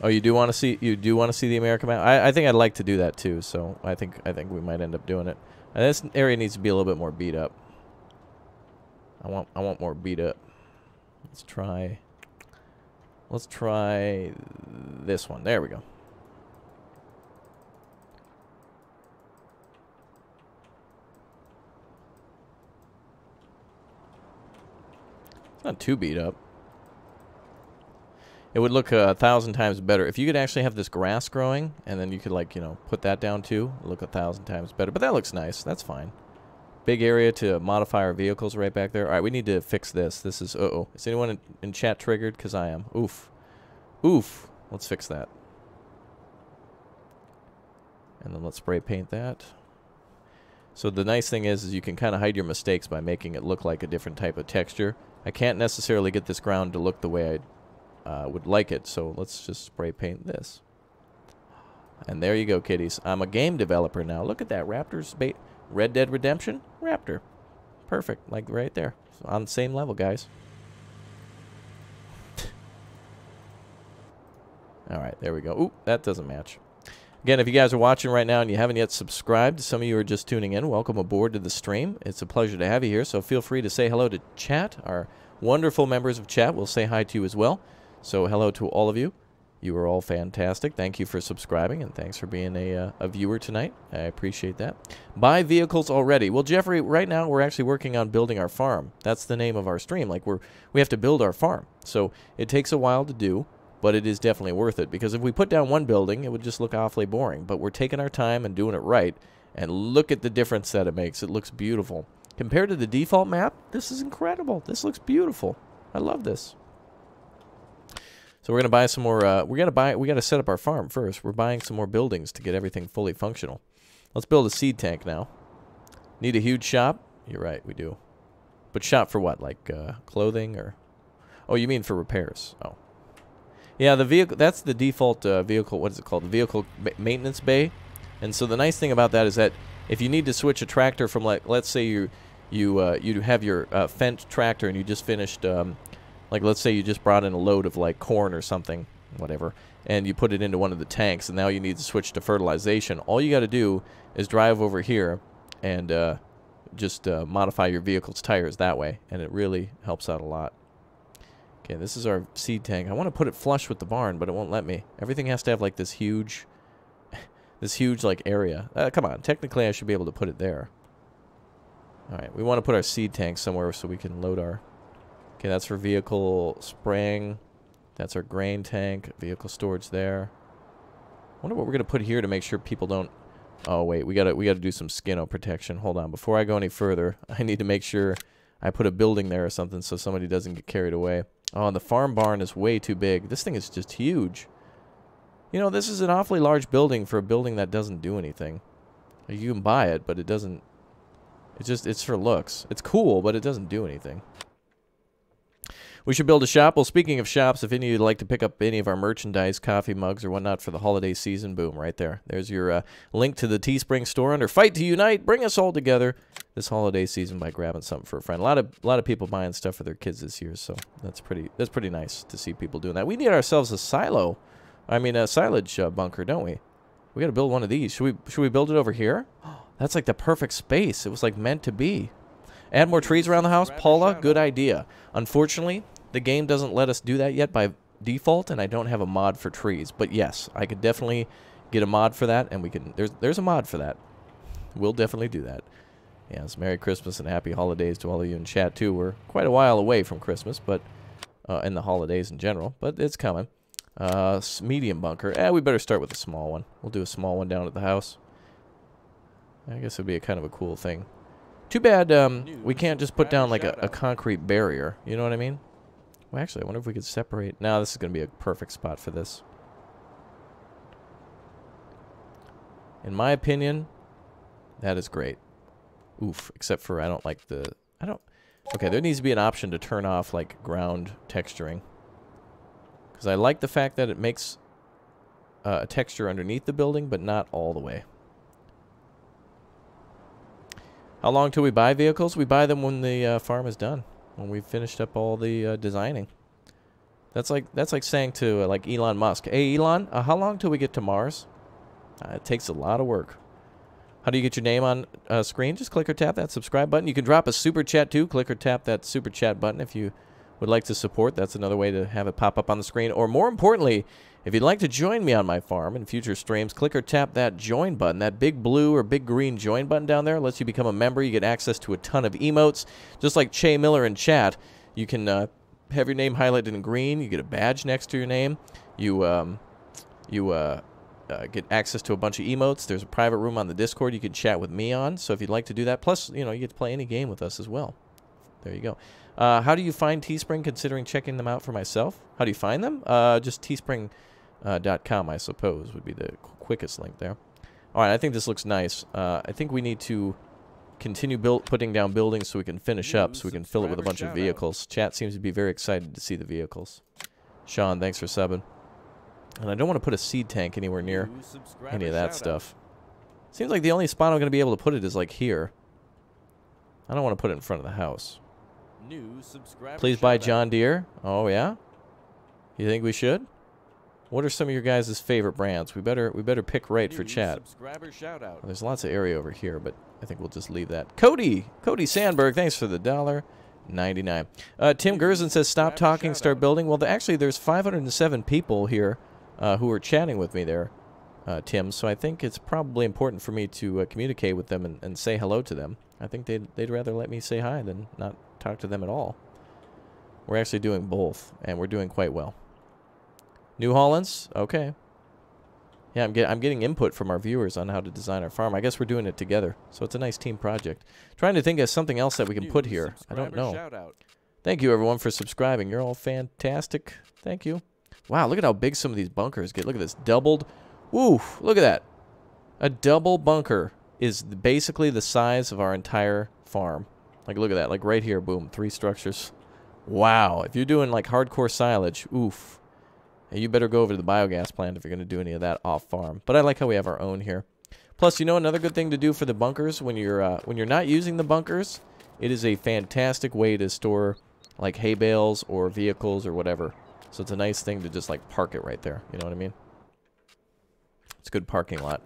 Oh, you do want to see the American map? I think I'd like to do that too. So I think we might end up doing it. And this area needs to be a little bit more beat up. I want more beat up. Let's try this one. There we go. It's not too beat up. It would look 1,000 times better. If you could actually have this grass growing, and then you could, like, you know, put that down too, it'd look 1,000 times better. But that looks nice. That's fine. Big area to modify our vehicles right back there. All right, we need to fix this. This is, uh-oh. Is anyone in chat triggered? Because I am. Oof. Oof. Let's fix that. And then let's spray paint that. So the nice thing is you can kind of hide your mistakes by making it look like a different type of texture. I can't necessarily get this ground to look the way I would like it, so let's just spray paint this. And there you go, kiddies. I'm a game developer now. Look at that. Raptors bait. Red Dead Redemption? Raptor. Perfect. Like right there. So on the same level, guys. Alright, there we go. Oop, that doesn't match. Again, if you guys are watching right now and you haven't yet subscribed, some of you are just tuning in, welcome aboard to the stream. It's a pleasure to have you here, so feel free to say hello to chat. Our wonderful members of chat will say hi to you as well. So hello to all of you. You are all fantastic. Thank you for subscribing, and thanks for being a viewer tonight. I appreciate that. Buy vehicles already. Well, Jeffrey, right now we're actually working on building our farm. That's the name of our stream. Like we have to build our farm. So it takes a while to do, but it is definitely worth it. Because if we put down one building, it would just look awfully boring. But we're taking our time and doing it right. And look at the difference that it makes. It looks beautiful. Compared to the default map, this is incredible. This looks beautiful. I love this. So we're gonna buy some more. We gotta set up our farm first. We're buying some more buildings to get everything fully functional. Let's build a seed tank now. Need a huge shop? You're right, we do. But shop for what? Like clothing or? Oh, you mean for repairs? Oh, yeah. The vehicle. That's the default vehicle. What is it called? The vehicle maintenance bay. And so the nice thing about that is that if you need to switch a tractor from, like, let's say you have your Fendt tractor and you just finished. Like, let's say you just brought in a load of, like, corn or something, whatever, and you put it into one of the tanks, and now you need to switch to fertilization. All you got to do is drive over here and just modify your vehicle's tires that way, and it really helps out a lot. Okay, this is our seed tank. I want to put it flush with the barn, but it won't let me. Everything has to have, like, this huge, like, area. Come on, technically I should be able to put it there. All right, we want to put our seed tank somewhere so we can load our... Okay, that's for vehicle spraying. That's our grain tank. Vehicle storage there. I wonder what we're gonna put here to make sure people don't. Oh wait, we gotta do some Skinno protection. Hold on, before I go any further, I need to make sure I put a building there or something so somebody doesn't get carried away. Oh, and the farm barn is way too big. This thing is just huge. You know, this is an awfully large building for a building that doesn't do anything. You can buy it, but it doesn't... It's for looks. It's cool, but it doesn't do anything. We should build a shop. Well, speaking of shops, if any of you would like to pick up any of our merchandise, coffee mugs or whatnot for the holiday season, boom, right there. There's your link to the Teespring store under Fight to Unite. Bring us all together this holiday season by grabbing something for a friend. A lot of people buying stuff for their kids this year, so that's pretty nice to see people doing that. We need ourselves a silo. I mean, a silage bunker, don't we? We got to build one of these. Should we build it over here? That's like the perfect space. It was like meant to be. Add more trees around the house, Paula. Good idea. Unfortunately, the game doesn't let us do that yet by default, and I don't have a mod for trees. But yes, I could definitely get a mod for that, and we can. There's a mod for that. We'll definitely do that. Yes, Merry Christmas and Happy Holidays to all of you in chat too. We're quite a while away from Christmas, but and the holidays in general, but it's coming. Medium bunker. We better start with a small one. We'll do a small one down at the house. I guess it'd be a kind of a cool thing. Too bad we can't just put down like a concrete barrier. You know what I mean? Well, actually, I wonder if we could separate. Now, this is going to be a perfect spot for this. In my opinion, that is great. Oof, except for I don't like the... Okay, there needs to be an option to turn off like ground texturing. Because I like the fact that it makes a texture underneath the building, but not all the way. How long till we buy vehicles? We buy them when the farm is done. When we've finished up all the designing. That's like saying to like Elon Musk, "Hey Elon, how long till we get to Mars?" It takes a lot of work. How do you get your name on screen? Just click or tap that subscribe button. You can drop a super chat too. Click or tap that super chat button if you would like to support. That's another way to have it pop up on the screen. Or more importantly, if you'd like to join me on my farm in future streams, click or tap that join button. That big blue or big green join button down there lets you become a member. You get access to a ton of emotes. Just like Che Miller in chat, you can have your name highlighted in green. You get a badge next to your name. You get access to a bunch of emotes. There's a private room on the Discord you can chat with me on. So if you'd like to do that, plus, you know, you get to play any game with us as well. There you go. How do you find Teespring, considering checking them out for myself? How do you find them? Just teespring.com, I suppose, would be the quickest link there. All right, I think this looks nice. I think we need to continue putting down buildings so we can finish up, so we can fill it with a bunch of vehicles. Chat seems to be very excited to see the vehicles. Sean, thanks for subbing. And I don't want to put a seed tank anywhere near any of that stuff. Seems like the only spot I'm going to be able to put it is like here. I don't want to put it in front of the house. Please buy John Deere. Oh yeah? You think we should? What are some of your guys' favorite brands? We better pick right for chat. Well, there's lots of area over here, but I think we'll just leave that. Cody Sandberg, thanks for the $1.99. Tim Gerson says, stop talking, start building. Well, actually, there's 507 people here who are chatting with me there, Tim. So I think it's probably important for me to communicate with them and say hello to them. I think they'd rather let me say hi than not talk to them at all. We're actually doing both, and we're doing quite well. New Hollands? Okay. Yeah, I'm getting input from our viewers on how to design our farm. I guess we're doing it together, so it's a nice team project. Trying to think of something else that we can put here. I don't know. Thank you, everyone, for subscribing. You're all fantastic. Thank you. Wow, look at how big some of these bunkers get. Look at this. Doubled. Woo, look at that. A double bunker is basically the size of our entire farm. Like, look at that. Like, right here, boom, 3 structures. Wow. If you're doing, like, hardcore silage, oof. You better go over to the biogas plant if you're going to do any of that off-farm. But I like how we have our own here. Plus, you know, another good thing to do for the bunkers, when you're not using the bunkers, it is a fantastic way to store, like, hay bales or vehicles or whatever. So it's a nice thing to just, like, park it right there. You know what I mean? It's a good parking lot.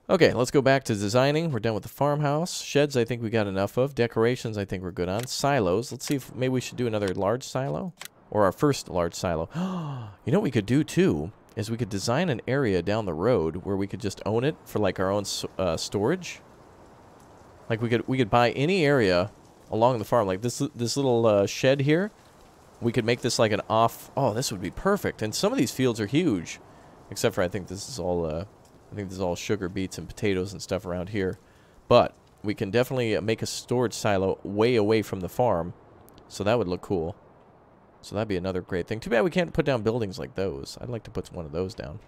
Okay, let's go back to designing. We're done with the farmhouse. Sheds, I think we got enough of. Decorations, I think we're good on. Silos. Let's see if maybe we should do another large silo. Or our first large silo. You know what we could do, too, is we could design an area down the road where we could just own it for, like, our own storage. Like, we could buy any area along the farm. Like, this little shed here, we could make this, like, an off... Oh, this would be perfect. And some of these fields are huge. Except for, I think this is all sugar beets and potatoes and stuff around here. But we can definitely make a storage silo way away from the farm. So that would look cool. So that'd be another great thing. Too bad we can't put down buildings like those. I'd like to put one of those down.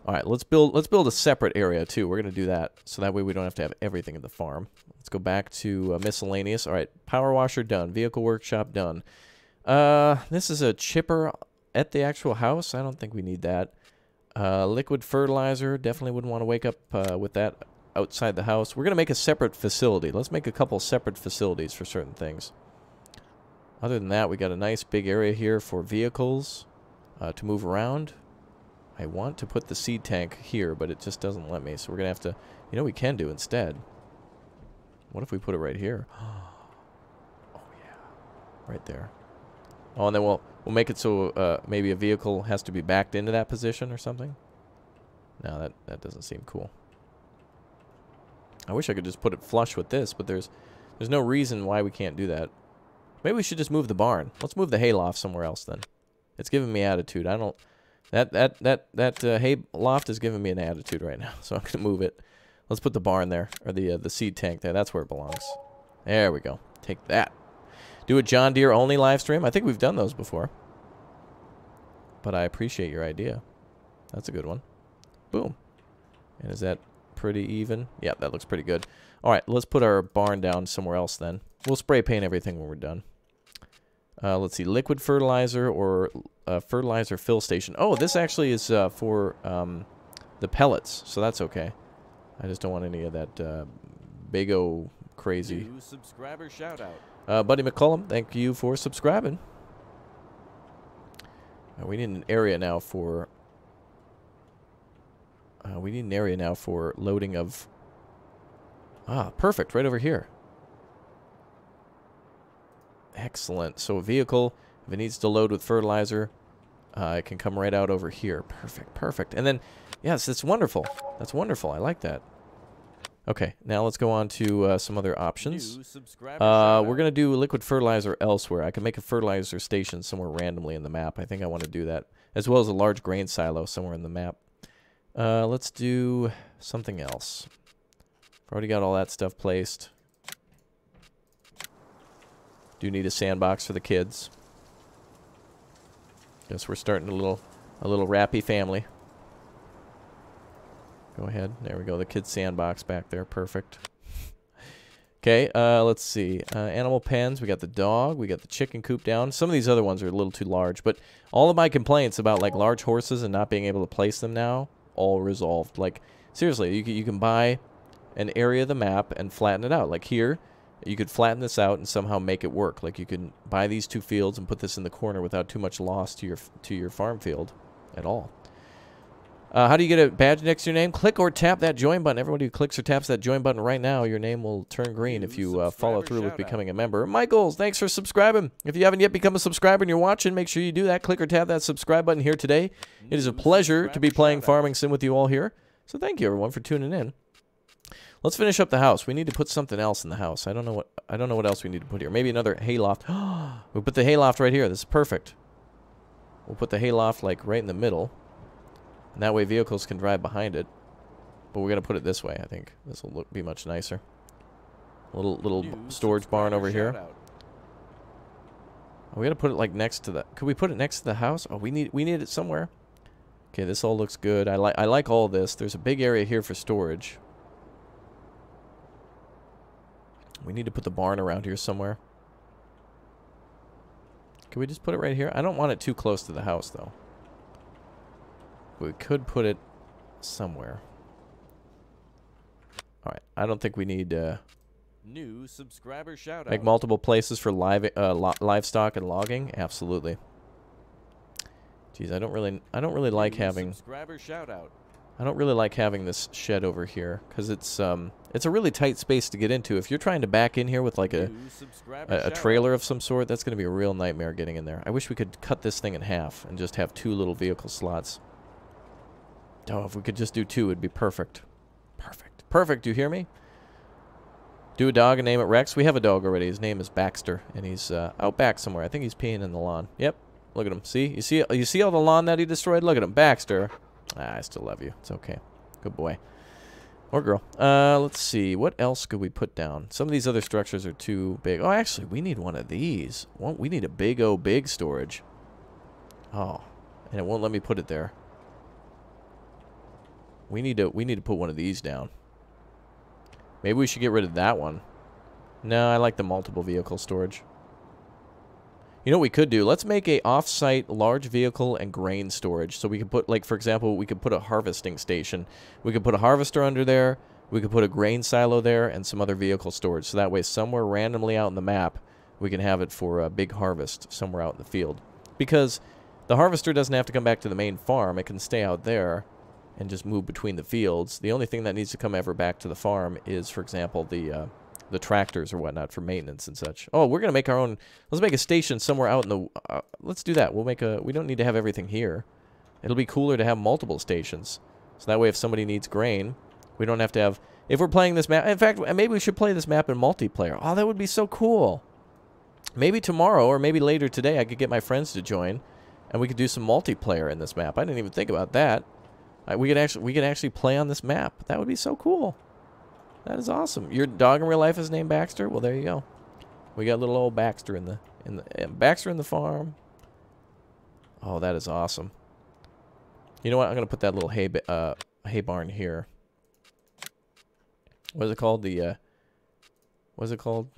All right, let's build a separate area too. We're gonna do that so that way we don't have to have everything at the farm. Let's go back to miscellaneous. All right, power washer done. Vehicle workshop done. This is a chipper at the actual house. I don't think we need that. Liquid fertilizer. Definitely wouldn't want to wake up with that outside the house. We're gonna make a separate facility. Let's make a couple separate facilities for certain things. Other than that, we got a nice big area here for vehicles to move around. I want to put the seed tank here, but it just doesn't let me. So we're going to have to... You know what we can do instead? What if we put it right here? Oh, yeah. Right there. Oh, and then we'll make it so maybe a vehicle has to be backed into that position or something. No, that doesn't seem cool. I wish I could just put it flush with this, but there's no reason why we can't do that. Maybe we should just move the barn. Let's move the hayloft somewhere else then. It's giving me attitude. I don't... That hay loft is giving me an attitude right now, so I'm gonna move it. Let's put the barn there, or the seed tank there. That's where it belongs. There we go. Take that. Do a John Deere only live stream. I think we've done those before, but I appreciate your idea. That's a good one. Boom. And is that pretty even? Yeah, that looks pretty good. All right, let's put our barn down somewhere else then. We'll spray paint everything when we're done. Let's see, liquid fertilizer or fertilizer fill station. Oh, this actually is for the pellets, so that's okay. I just don't want any of that big-o crazy. New subscriber shout out. Buddy McCullum, thank you for subscribing. We need an area now for... we need an area now for loading of... Ah, perfect, right over here. Excellent. So a vehicle, if it needs to load with fertilizer, it can come right out over here. Perfect, perfect. And then, yes, it's wonderful. That's wonderful. I like that. Okay, now let's go on to some other options. We're going to do liquid fertilizer elsewhere. I can make a fertilizer station somewhere randomly in the map. I think I want to do that, as well as a large grain silo somewhere in the map. Let's do something else. I've already got all that stuff placed. Do need a sandbox for the kids. Guess we're starting a little rappy family. Go ahead. There we go. The kids' sandbox back there. Perfect. Okay, let's see. Animal pens. We got the dog. We got the chicken coop down. Some of these other ones are a little too large, but all of my complaints about like large horses and not being able to place them now, all resolved. Like seriously, you can buy an area of the map and flatten it out. Like here, you could flatten this out and somehow make it work. Like you can buy these two fields and put this in the corner without too much loss to your farm field at all. How do you get a badge next to your name? Click or tap that join button. Everybody who clicks or taps that join button right now, your name will turn green if you follow through with becoming a member. Michaels, thanks for subscribing. If you haven't yet become a subscriber and you're watching, make sure you do that. Click or tap that subscribe button here today. It is a pleasure to be playing Farming Sim with you all here. So thank you everyone for tuning in. Let's finish up the house. We need to put something else in the house. I don't know what else we need to put here. Maybe another hayloft. We'll put the hayloft right here. This is perfect. We'll put the hayloft like right in the middle. And that way vehicles can drive behind it. But we're going to put it this way, I think. This will be much nicer. A little storage barn over here. Oh, we got to put it like next to the... Could we put it next to the house? Oh, we need it somewhere. Okay, this all looks good. I like all this. There's a big area here for storage. We need to put the barn around here somewhere. Can we just put it right here? I don't want it too close to the house, though. We could put it somewhere. All right. I don't think we need new subscriber shout out. Make multiple places for livestock and logging. Absolutely. Jeez, I don't really like having subscriber shout out. I don't really like having this shed over here because it's a really tight space to get into. If you're trying to back in here with like a trailer of some sort, that's going to be a real nightmare getting in there. I wish we could cut this thing in half and just have 2 little vehicle slots. Oh, if we could just do 2, it'd be perfect. Perfect. Perfect. Do you hear me? Do a dog and name it Rex. We have a dog already. His name is Baxter, and he's out back somewhere. I think he's peeing in the lawn. Yep. Look at him. See? You see all the lawn that he destroyed? Look at him. Baxter. I still love you. It's okay. Good boy. Or girl. Let's see. What else could we put down? Some of these other structures are too big. Oh, actually, we need one of these. We need a big storage. Oh. And it won't let me put it there. We need to put one of these down. Maybe we should get rid of that one. No, I like the multiple vehicle storage. You know what we could do? Let's make a off-site large vehicle and grain storage. So we could put, like, for example, we could put a harvesting station. We could put a harvester under there. We could put a grain silo there and some other vehicle storage. So that way, somewhere randomly out in the map, we can have it for a big harvest somewhere out in the field. Because the harvester doesn't have to come back to the main farm. It can stay out there and just move between the fields. The only thing that needs to come ever back to the farm is, for example, the tractors or whatnot for maintenance and such. Oh, we're gonna make our own. Let's make a station somewhere out in the. Let's do that. We'll make a. We don't need to have everything here. It'll be cooler to have multiple stations. So that way, if somebody needs grain, we don't have to have. If we're playing this map, in fact, maybe we should play this map in multiplayer. Oh, that would be so cool. Maybe tomorrow or maybe later today, I could get my friends to join, and we could do some multiplayer in this map. I didn't even think about that. We could actually play on this map. That would be so cool. That is awesome. Your dog in real life is named Baxter? Well, there you go. We got little old Baxter in the Baxter in the farm. Oh, that is awesome. You know what? I'm gonna put that little hay barn here. What is it called? What is it called?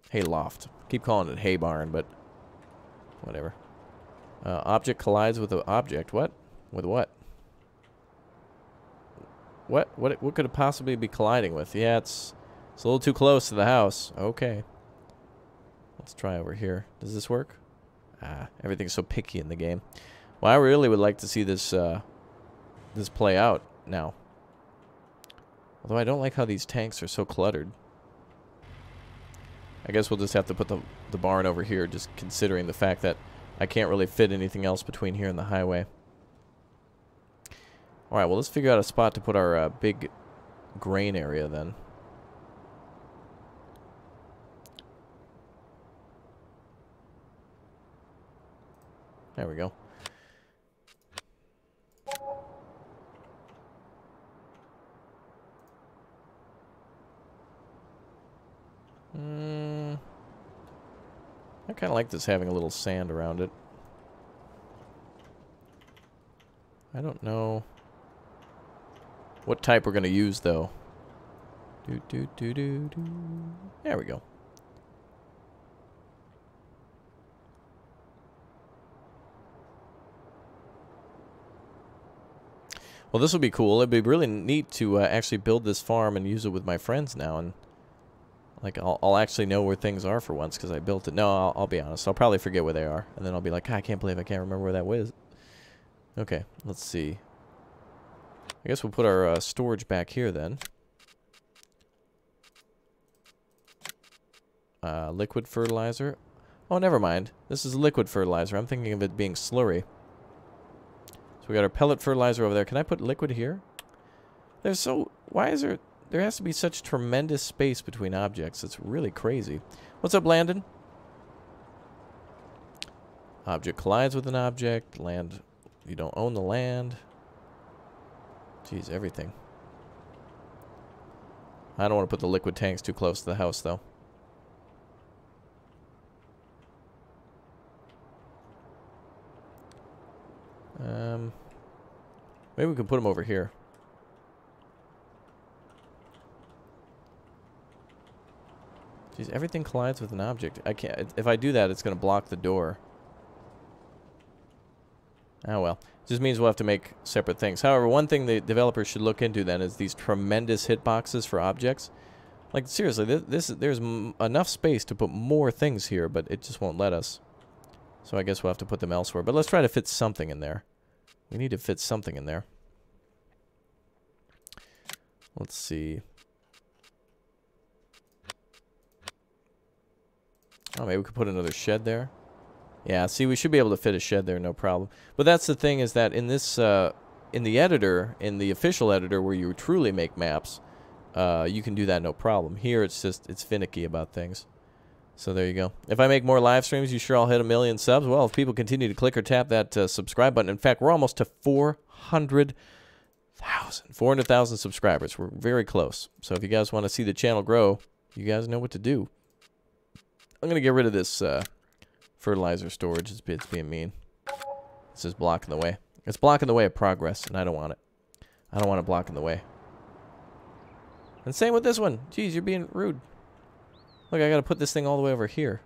Hay loft. Keep calling it hay barn, but whatever. Object collides with an object. What? With what? What could it possibly be colliding with? Yeah, it's a little too close to the house. Okay. Let's try over here. Does this work? Ah, everything's so picky in the game. Well, I really would like to see this this play out now. Although I don't like how these tanks are so cluttered. I guess we'll just have to put the barn over here, just considering the fact that I can't really fit anything else between here and the highway. Alright, well, let's figure out a spot to put our big grain area then. There we go. I kind of like this having a little sand around it. I don't know what type we're going to use, though. There we go. Well, this will be cool. It'd be really neat to actually build this farm and use it with my friends now. And like, I'll actually know where things are for once because I built it. No, I'll be honest. I'll probably forget where they are. And then I'll be like, I can't believe I can't remember where that was. Okay, let's see. I guess we'll put our storage back here then. Liquid fertilizer. Oh, never mind. This is liquid fertilizer. I'm thinking of it being slurry. So we got our pellet fertilizer over there. Can I put liquid here? There's so... Why is there... There has to be such tremendous space between objects. It's really crazy. What's up, Landon? Object collides with an object. Land... You don't own the land. Jeez, everything. I don't want to put the liquid tanks too close to the house, though. Maybe we could put them over here. Jeez, everything collides with an object. I can't. If I do that, it's going to block the door. Oh well. It just means we'll have to make separate things. However, one thing the developers should look into then is these tremendous hitboxes for objects. Like, seriously, there's enough space to put more things here, but it just won't let us. So I guess we'll have to put them elsewhere. But let's try to fit something in there. We need to fit something in there. Let's see. Oh, maybe we could put another shed there. Yeah, see, we should be able to fit a shed there, no problem. But that's the thing, is that in this, in the editor, in the official editor where you truly make maps, you can do that no problem. Here, it's just, it's finicky about things. So there you go. If I make more live streams, you sure I'll hit 1 million subs? Well, if people continue to click or tap that subscribe button. In fact, we're almost to 400,000 subscribers. We're very close. So if you guys want to see the channel grow, you guys know what to do. I'm going to get rid of this fertilizer storage. It's being mean. It's just blocking the way. It's blocking the way of progress, and I don't want it. I don't want it blocking the way. And same with this one. Jeez, you're being rude. Look, I gotta put this thing all the way over here.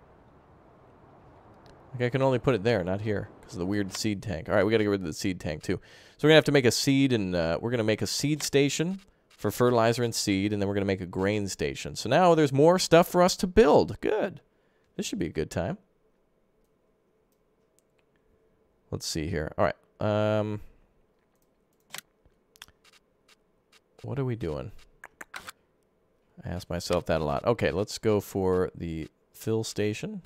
Like, I can only put it there, not here, because of the weird seed tank. Alright, we gotta get rid of the seed tank, too. So we're gonna have to make a seed, and we're gonna make a seed station for fertilizer and seed, and then we're gonna make a grain station. So now there's more stuff for us to build. Good. This should be a good time. Let's see here. Alright. What are we doing? I ask myself that a lot. Okay, let's go for the fill station.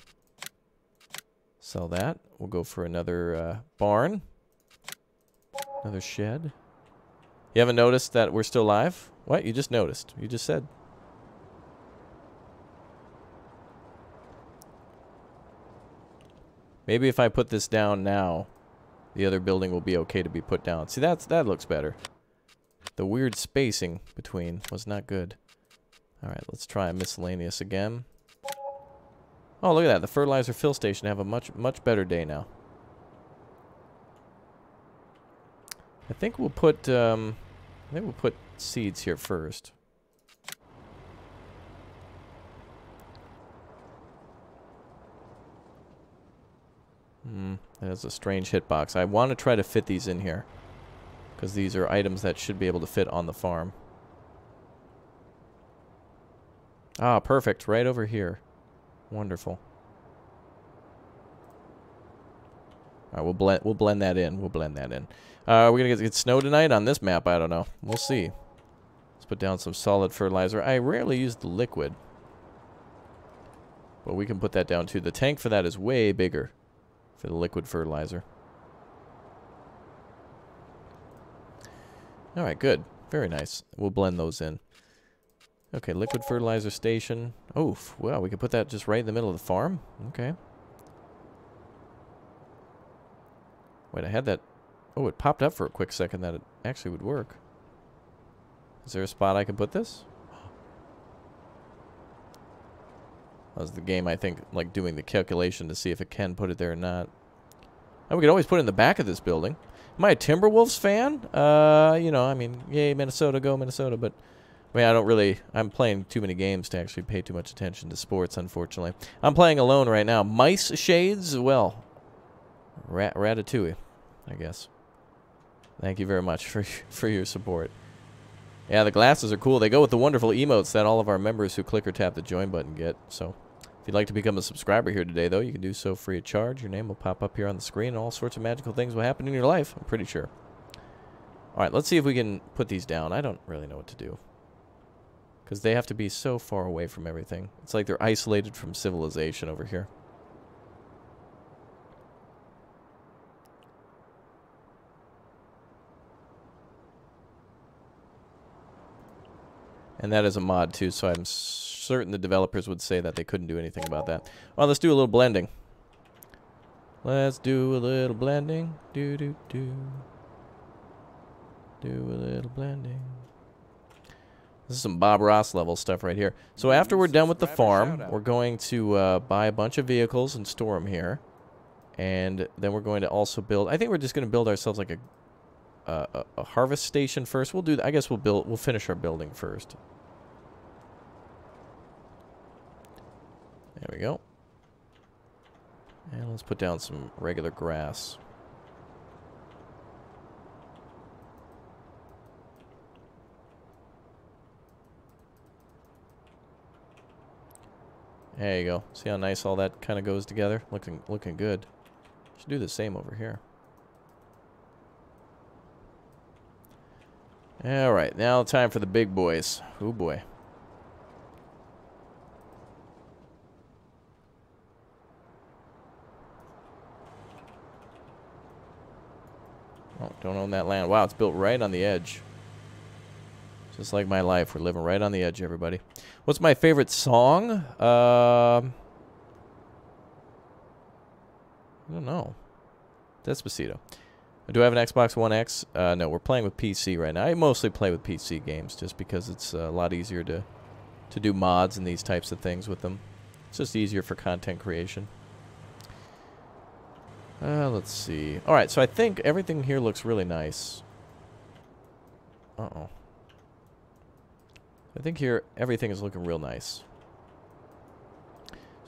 Sell that. We'll go for another barn. Another shed. You haven't noticed that we're still live? What? You just noticed. You just said. Maybe if I put this down now, the other building will be okay to be put down. See, that looks better. The weird spacing between was not good. Alright, let's try miscellaneous again. Oh, look at that. The fertilizer fill station have a much better day now. I think we'll put seeds here first. That's a strange hitbox. I want to try to fit these in here, because these are items that should be able to fit on the farm. Ah, perfect. Right over here. Wonderful. All right, we'll blend that in. We'll blend that in. We're gonna get snow tonight on this map. I don't know. We'll see. Let's put down some solid fertilizer. I rarely use the liquid, but we can put that down too. The tank for that is way bigger for the liquid fertilizer. All right, good. Very nice. We'll blend those in. Okay, liquid fertilizer station. Oh, wow, we can put that just right in the middle of the farm? Okay. Wait, I had that... Oh, it popped up for a quick second that it actually would work. Is there a spot I can put this? That was the game, I think, like doing the calculation to see if it can put it there or not. And we could always put it in the back of this building. Am I a Timberwolves fan? You know, I mean, yay, Minnesota, go Minnesota, but... I mean, I don't really... I'm playing too many games to actually pay too much attention to sports, unfortunately. I'm playing alone right now. Mice Shades? Well, Ratatouille, I guess. Thank you very much for your support. Yeah, the glasses are cool. They go with the wonderful emotes that all of our members who click or tap the join button get. So, if you'd like to become a subscriber here today, though, you can do so free of charge. Your name will pop up here on the screen, and all sorts of magical things will happen in your life, I'm pretty sure. All right, let's see if we can put these down. I don't really know what to do, because they have to be so far away from everything. It's like they're isolated from civilization over here. And that is a mod, too, so I'm certain the developers would say that they couldn't do anything about that. Well, let's do a little blending. Let's do a little blending. Do-do-do. Do a little blending. This is some Bob Ross level stuff right here. So after we're done with the farm, we're going to buy a bunch of vehicles and store them here. And then we're going to also build... I think we're just going to build ourselves like a harvest station first. We'll do... I guess we'll finish our building first. There we go. And let's put down some regular grass. There you go. See how nice all that kind of goes together? Looking good. Should do the same over here. Alright, now time for the big boys. Oh boy. Oh, don't own that land. Wow, it's built right on the edge. Just like my life. We're living right on the edge, everybody. What's my favorite song? I don't know. Despacito. Do I have an Xbox One X? No, we're playing with PC right now. I mostly play with PC games just because it's a lot easier to do mods and these types of things with them. It's just easier for content creation. Let's see. All right, so I think everything here looks really nice. Uh-oh. I think here everything is looking real nice.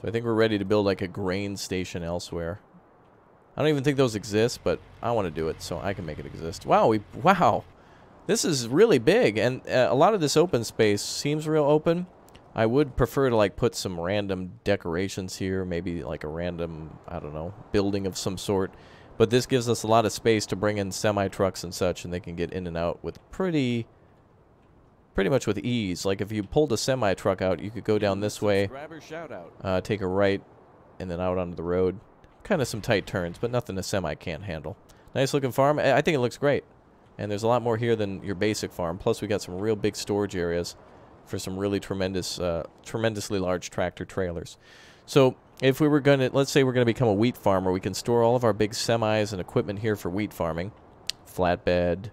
So I think we're ready to build like a grain station elsewhere. I don't even think those exist, but I want to do it so I can make it exist. Wow, wow. This is really big, and a lot of this open space seems real open. I would prefer to like put some random decorations here, maybe like a random, I don't know, building of some sort. But this gives us a lot of space to bring in semi-trucks and such, and they can get in and out with pretty much with ease. Like if you pulled a semi-truck out, you could go down this way, take a right, and then out onto the road. Kind of some tight turns, but nothing a semi can't handle. Nice looking farm. I think it looks great. And there's a lot more here than your basic farm. Plus we got some real big storage areas for some really tremendously large tractor trailers. So if we were going to, let's say we're going to become a wheat farmer, we can store all of our big semis and equipment here for wheat farming. Flatbed,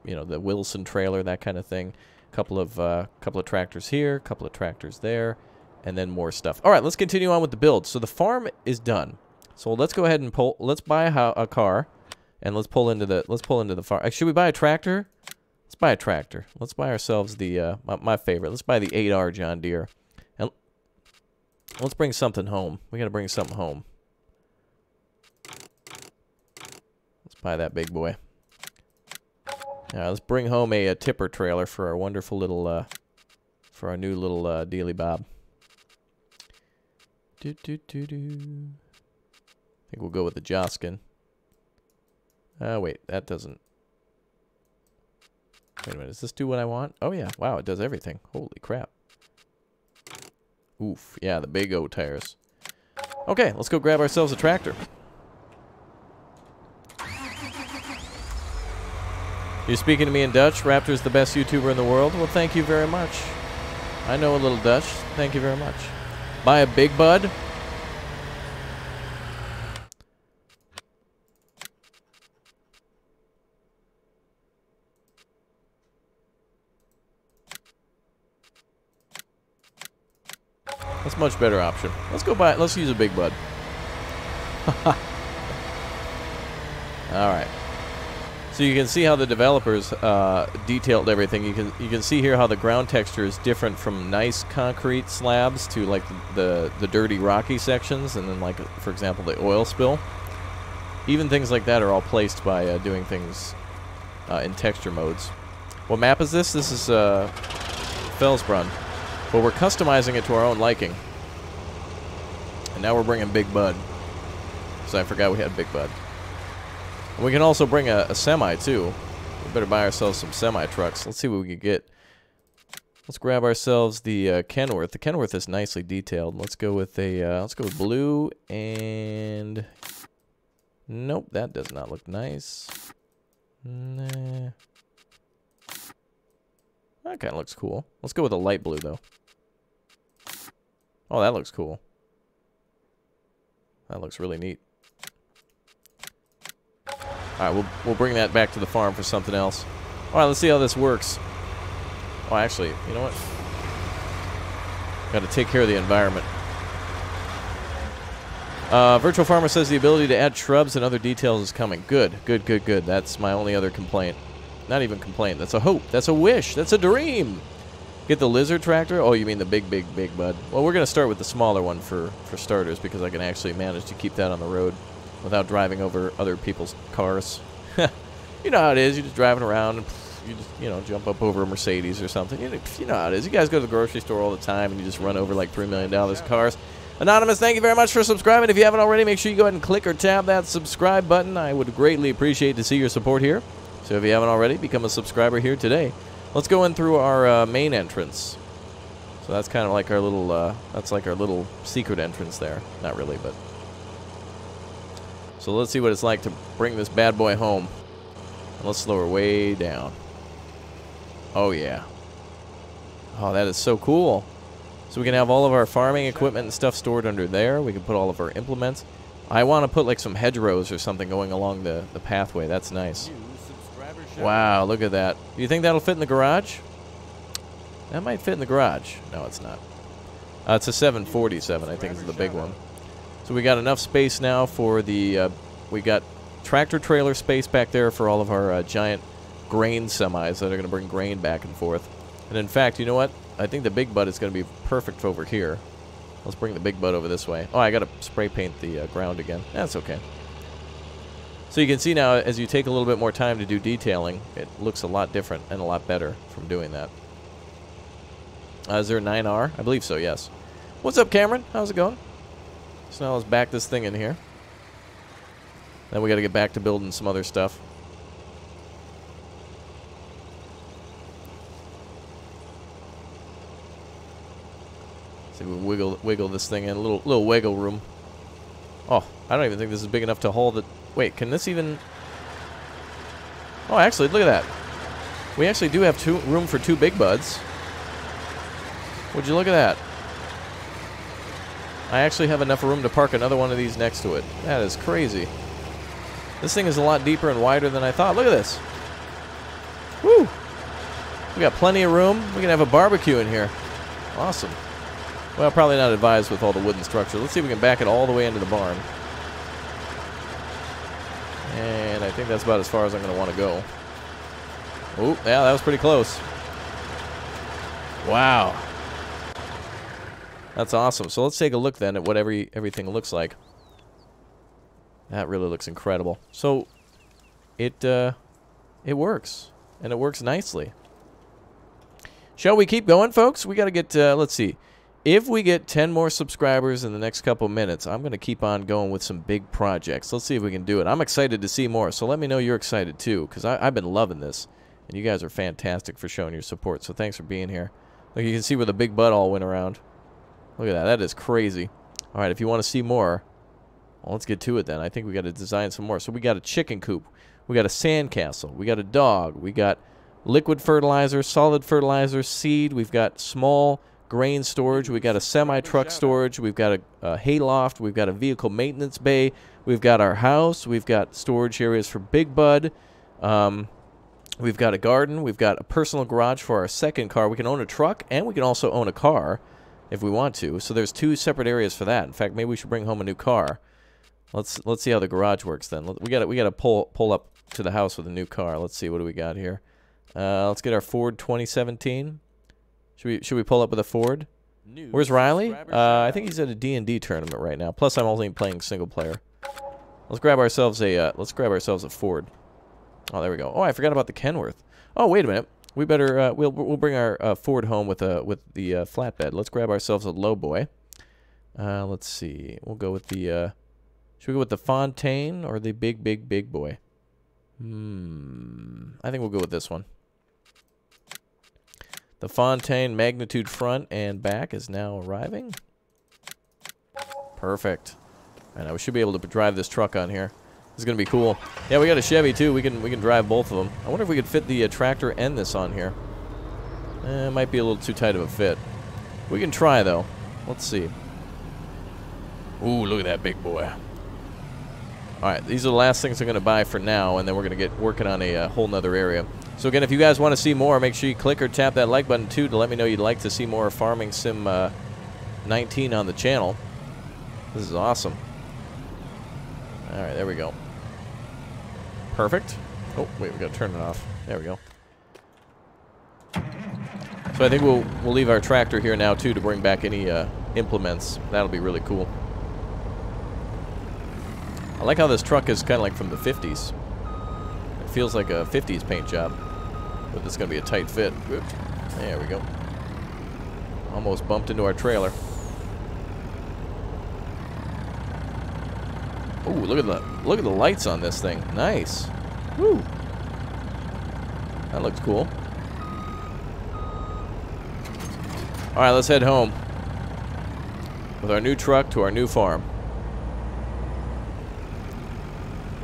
you know, the Wilson trailer, that kind of thing. Couple of tractors here, couple of tractors there, and then more stuff. All right, let's continue on with the build. So the farm is done. So let's go ahead and pull. Let's buy a car, and let's pull into the farm. Should we buy a tractor? Let's buy a tractor. Let's buy ourselves the my favorite. Let's buy the 8R John Deere, and let's bring something home. We gotta bring something home. Let's buy that big boy. Yeah, let's bring home a tipper trailer for our wonderful little for our new little dealy bob. I think we'll go with the Joskin. Wait, that doesn't... Wait a minute, does this do what I want? Oh, yeah. Wow, it does everything. Holy crap. Oof. Yeah, the big O tires. Okay, let's go grab ourselves a tractor. You're speaking to me in Dutch? Raptor's the best YouTuber in the world? Well, thank you very much. I know a little Dutch. Thank you very much. Buy a big bud? That's a much better option. Let's go buy it. Let's use a big bud. Alright. So you can see how the developers detailed everything. You can see here how the ground texture is different from nice concrete slabs to like the dirty rocky sections, and then like, for example, the oil spill. Even things like that are all placed by doing things in texture modes. What map is this? This is Felsbrunn. But we're customizing it to our own liking. And now we're bringing Big Bud. So I forgot we had Big Bud. And we can also bring a semi, too. We better buy ourselves some semi-trucks. Let's see what we can get. Let's grab ourselves the Kenworth. The Kenworth is nicely detailed. Let's go with blue and... Nope, that does not look nice. Nah. That kind of looks cool. Let's go with a light blue, though. Oh, that looks cool. That looks really neat. Alright, we'll bring that back to the farm for something else. Alright, let's see how this works. Oh, actually, you know what? Got to take care of the environment. Virtual Farmer says the ability to add shrubs and other details is coming. Good, good, good, good. That's my only other complaint. Not even complaint. That's a hope. That's a wish. That's a dream. Get the lizard tractor? Oh, you mean the big bud. Well, we're going to start with the smaller one for starters, because I can actually manage to keep that on the road without driving over other people's cars. You know how it is. You're just driving around and you just, you know, jump up over a Mercedes or something. You know how it is. You guys go to the grocery store all the time and you just run over like $3 million of cars. Anonymous, thank you very much for subscribing. If you haven't already, make sure you go ahead and click or tab that subscribe button. I would greatly appreciate to see your support here. So if you haven't already, become a subscriber here today. Let's go in through our main entrance. So that's kind of like our little, that's like our little secret entrance there. Not really, but. So let's see what it's like to bring this bad boy home. Let's slow her way down. Oh, yeah. Oh, that is so cool. So we can have all of our farming equipment and stuff stored under there. We can put all of our implements. I want to put like some hedgerows or something going along the pathway. That's nice. Wow, look at that. Do you think that'll fit in the garage? That might fit in the garage. No, it's not. It's a 747, I think, is the big one. So we got enough space now for the We got tractor trailer space back there for all of our giant grain semis that are going to bring grain back and forth. And in fact, you know what? I think the big bud is going to be perfect over here. Let's bring the big bud over this way. Oh, I got to spray paint the ground again. That's okay. So you can see now, as you take a little bit more time to do detailing, it looks a lot different and a lot better from doing that. Is there a 9R? I believe so, yes. What's up, Cameron? How's it going? So now let's back this thing in here. Then we got to get back to building some other stuff. See, we wiggle this thing in, a little wiggle room. Oh, I don't even think this is big enough to hold it. Wait, can this even... Oh, actually, look at that. We actually do have room for 2 big buds. Would you look at that? I actually have enough room to park another one of these next to it. That is crazy. This thing is a lot deeper and wider than I thought. Look at this. Woo! We got plenty of room. We can have a barbecue in here. Awesome. Well, probably not advised with all the wooden structure. Let's see if we can back it all the way into the barn. And I think that's about as far as I'm going to want to go. Oh, yeah, that was pretty close. Wow. That's awesome. So let's take a look then at what everything looks like. That really looks incredible. So it works, and it works nicely. Shall we keep going, folks? We got to get, let's see. If we get 10 more subscribers in the next couple minutes, I'm going to keep on going with some big projects. Let's see if we can do it. I'm excited to see more, so let me know you're excited too, because I've been loving this. And you guys are fantastic for showing your support, so thanks for being here. Look, you can see where the big bud all went around. Look at that. That is crazy. All right, if you want to see more, well, let's get to it then. I think we got to design some more. So we got a chicken coop. We got a sandcastle. We got a dog. We got liquid fertilizer, solid fertilizer, seed. We've got small grain storage. We got a semi-truck storage. We've got a hayloft. We've got a vehicle maintenance bay. We've got our house. We've got storage areas for Big Bud. We've got a garden. We've got a personal garage for our second car. We can own a truck, and we can also own a car if we want to. So there's 2 separate areas for that. In fact, maybe we should bring home a new car. Let's see how the garage works then. We got to pull up to the house with a new car. Let's see, what do we got here? Let's get our Ford 2017. Should we pull up with a Ford? Where's Riley? I think he's at a D&D tournament right now. Plus, I'm only playing single player. Let's grab ourselves a Ford. Oh, there we go. Oh, I forgot about the Kenworth. Oh, wait a minute. We better we'll bring our Ford home with the flatbed. Let's grab ourselves a lowboy. Let's see. We'll go with the should we go with the Fontaine or the big boy? I think we'll go with this one. The Fontaine magnitude front and back is now arriving. Perfect. And we should be able to drive this truck on here. This is gonna be cool. Yeah, we got a Chevy too. We can drive both of them. I wonder if we could fit the tractor and this on here. It might be a little too tight of a fit. We can try though. Let's see. Ooh, look at that big boy. All right, these are the last things I'm gonna buy for now, and then we're gonna get working on a whole nother area. So again, if you guys want to see more, make sure you click or tap that like button too to let me know you'd like to see more Farming Sim 19 on the channel. This is awesome. All right, there we go. Perfect. Oh, wait, we got to turn it off. There we go. So I think we'll leave our tractor here now too to bring back any implements. That'll be really cool. I like how this truck is kind of like from the 50s. It feels like a 50s paint job. But this is going to be a tight fit. Oops. There we go. Almost bumped into our trailer. Ooh, look at the lights on this thing. Nice. Woo. That looks cool. All right, let's head home with our new truck to our new farm.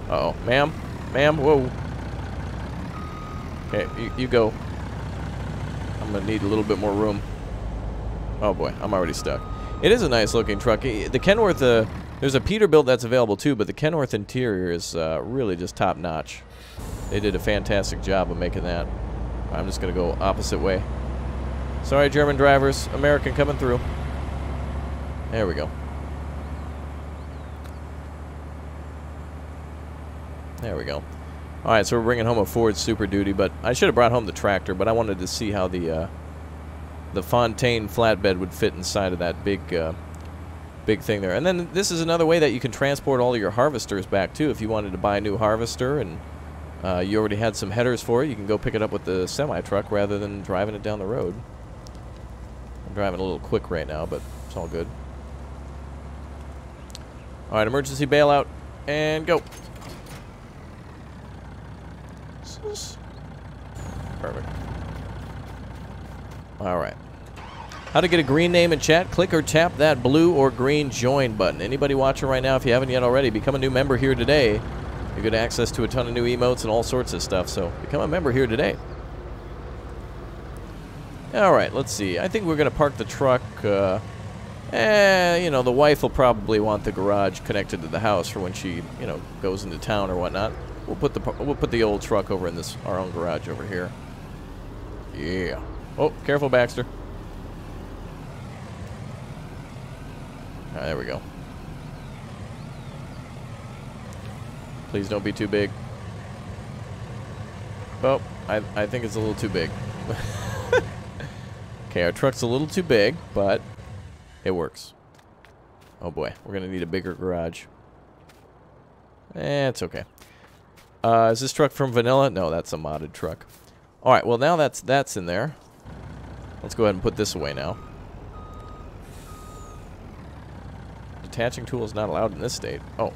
Uh-oh. Ma'am? Ma'am? Whoa. Okay, you go. I'm going to need a little bit more room. Oh, boy. I'm already stuck. It is a nice-looking truck. The Kenworth, there's a Peterbilt that's available, too, but the Kenworth interior is really just top-notch. They did a fantastic job of making that. I'm just going to go opposite way. Sorry, German drivers. American coming through. There we go. There we go. All right, so we're bringing home a Ford Super Duty, but I should have brought home the tractor, but I wanted to see how the Fontaine flatbed would fit inside of that big thing there. And then this is another way that you can transport all of your harvesters back, too. If you wanted to buy a new harvester and you already had some headers for it, you can go pick it up with the semi-truck rather than driving it down the road. I'm driving a little quick right now, but it's all good. All right, emergency bailout, and go. Perfect. All right. How to get a green name in chat? Click or tap that blue or green join button. Anybody watching right now, if you haven't yet already, become a new member here today. You get access to a ton of new emotes and all sorts of stuff, so become a member here today. All right, let's see. I think we're going to park the truck. You know, the wife will probably want the garage connected to the house for when she, you know, goes into town or whatnot. We'll put the old truck over in our own garage over here. Yeah. Oh, careful, Baxter. All right, there we go. Please don't be too big. Oh, I think it's a little too big. Okay, our truck's a little too big, but it works. Oh boy, we're gonna need a bigger garage. It's okay. Is this truck from Vanilla? No, that's a modded truck. All right, well now that's in there. Let's go ahead and put this away now. Detaching tool is not allowed in this state. Oh.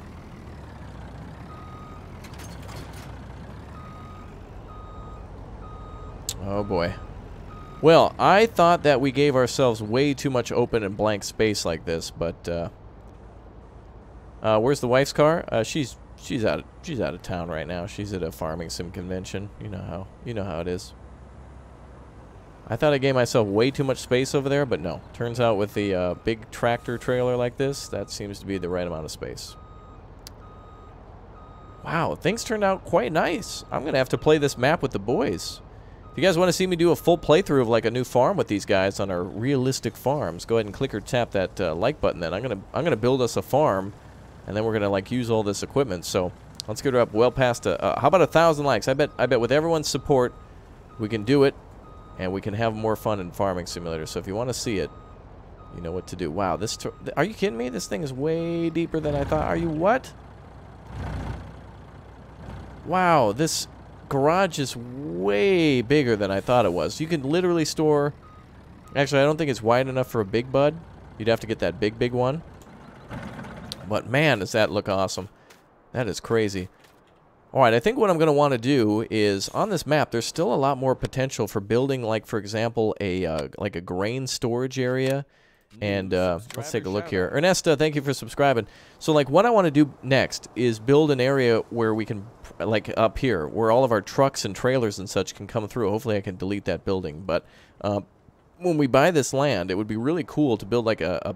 Oh boy. Well, I thought that we gave ourselves way too much open and blank space like this, but where's the wife's car? She's out of town right now. She's at a farming sim convention. You know how it is. I thought I gave myself way too much space over there, but no. Turns out with the big tractor trailer like this, that seems to be the right amount of space. Wow, things turned out quite nice. I'm going to have to play this map with the boys. If you guys want to see me do a full playthrough of like a new farm with these guys on our realistic farms, go ahead and click or tap that like button then. I'm gonna build us a farm, and then we're going to like use all this equipment. So let's get her up well past how about 1,000 likes? I bet with everyone's support, we can do it. And we can have more fun in Farming Simulator. So if you want to see it, you know what to do. Wow, are you kidding me? This thing is way deeper than I thought. Are you what? Wow, this garage is way bigger than I thought it was. You can literally store... Actually, I don't think it's wide enough for a big bud. You'd have to get that big one. But man, does that look awesome. That is crazy. Alright, I think what I'm going to want to do is, on this map, there's still a lot more potential for building, like, for example, like a grain storage area. And, let's take a look here. Ernesta, thank you for subscribing. So, like, what I want to do next is build an area where we can, like, up here, where all of our trucks and trailers and such can come through. Hopefully I can delete that building. But, when we buy this land, it would be really cool to build, like, a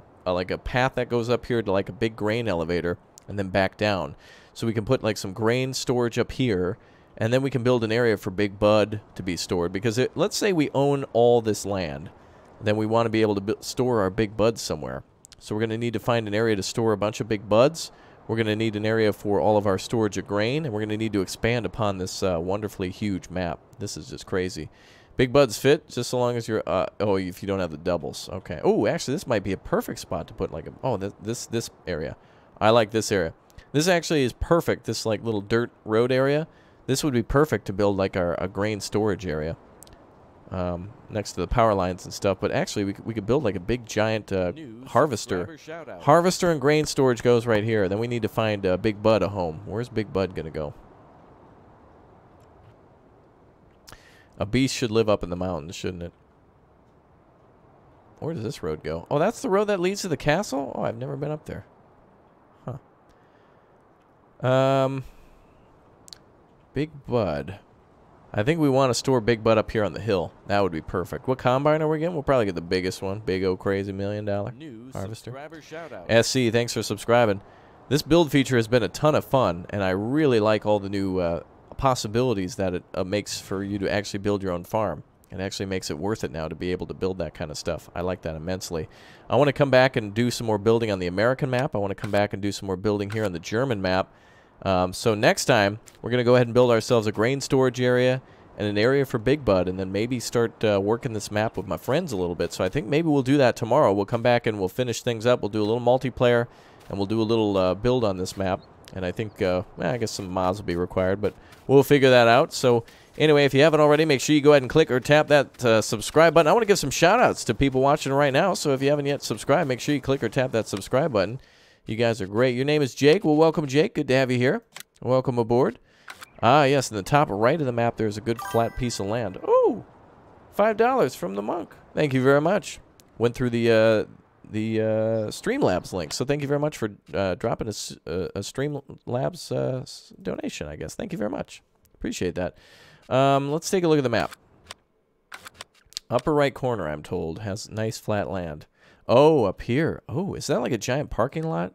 path that goes up here to, like, a big grain elevator and then back down. So we can put like some grain storage up here, and then we can build an area for Big Bud to be stored. Because let's say we own all this land, then we want to be able to store our Big Buds somewhere. So we're going to need to find an area to store a bunch of Big Buds. We're going to need an area for all of our storage of grain, and we're going to need to expand upon this wonderfully huge map. This is just crazy. Big Buds fit just so long as you're... oh, if you don't have the doubles. Okay. Oh, actually, this might be a perfect spot to put like a... Oh, this area. I like this area. This actually is perfect, this like little dirt road area. This would be perfect to build like a grain storage area next to the power lines and stuff. But actually, we could build like a big giant harvester. Harvester and grain storage goes right here. Then we need to find Big Bud a home. Where's Big Bud going to go? A beast should live up in the mountains, shouldn't it? Where does this road go? Oh, that's the road that leads to the castle? Oh, I've never been up there. Big Bud. I think we want to store Big Bud up here on the hill. That would be perfect. What combine are we getting? We'll probably get the biggest one. Big old crazy $1 million harvester. SC, thanks for subscribing. This build feature has been a ton of fun, and I really like all the new possibilities that it makes for you to actually build your own farm. It actually makes it worth it now to be able to build that kind of stuff. I like that immensely. I want to come back and do some more building on the American map. I want to come back and do some more building here on the German map. So next time, we're going to go ahead and build ourselves a grain storage area and an area for Big Bud, and then maybe start working this map with my friends a little bit. So I think maybe we'll do that tomorrow. We'll come back and we'll finish things up. We'll do a little multiplayer, and we'll do a little build on this map. And I think, well, I guess some mods will be required, but we'll figure that out. So anyway, if you haven't already, make sure you go ahead and click or tap that subscribe button. I want to give some shout-outs to people watching right now. So if you haven't yet subscribed, make sure you click or tap that subscribe button. You guys are great. Your name is Jake. Well, welcome, Jake. Good to have you here. Welcome aboard. Ah, yes, in the top right of the map, there's a good flat piece of land. Oh, $5 from the monk. Thank you very much. Went through the Streamlabs link, so thank you very much for dropping a Streamlabs donation, I guess. Thank you very much. Appreciate that. Let's take a look at the map. Upper right corner, I'm told, has nice flat land. Oh, up here. Oh, is that like a giant parking lot?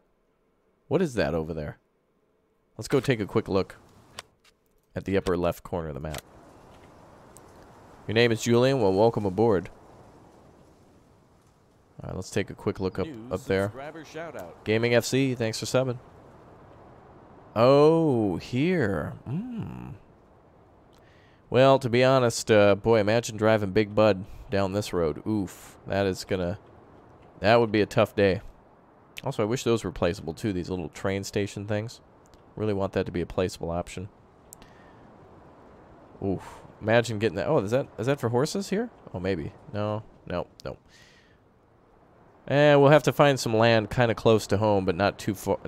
What is that over there? Let's go take a quick look at the upper left corner of the map. Your name is Julian. Well, welcome aboard. All right, let's take a quick look up there. Gaming FC, thanks for subbing. Oh, here. Well, to be honest, boy, imagine driving Big Bud down this road. Oof, that would be a tough day. Also, I wish those were placeable too, these little train station things. Really want that to be a placeable option. Oof, imagine getting that. Oh, is that for horses here? Oh, maybe. No. We'll have to find some land kind of close to home, but not too far,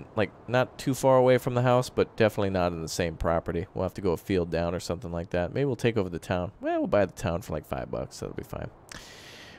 not too far away from the house, but definitely not in the same property. We'll have to go a field down or something like that. Maybe we'll take over the town. Well, we'll buy the town for like $5. That'll be fine.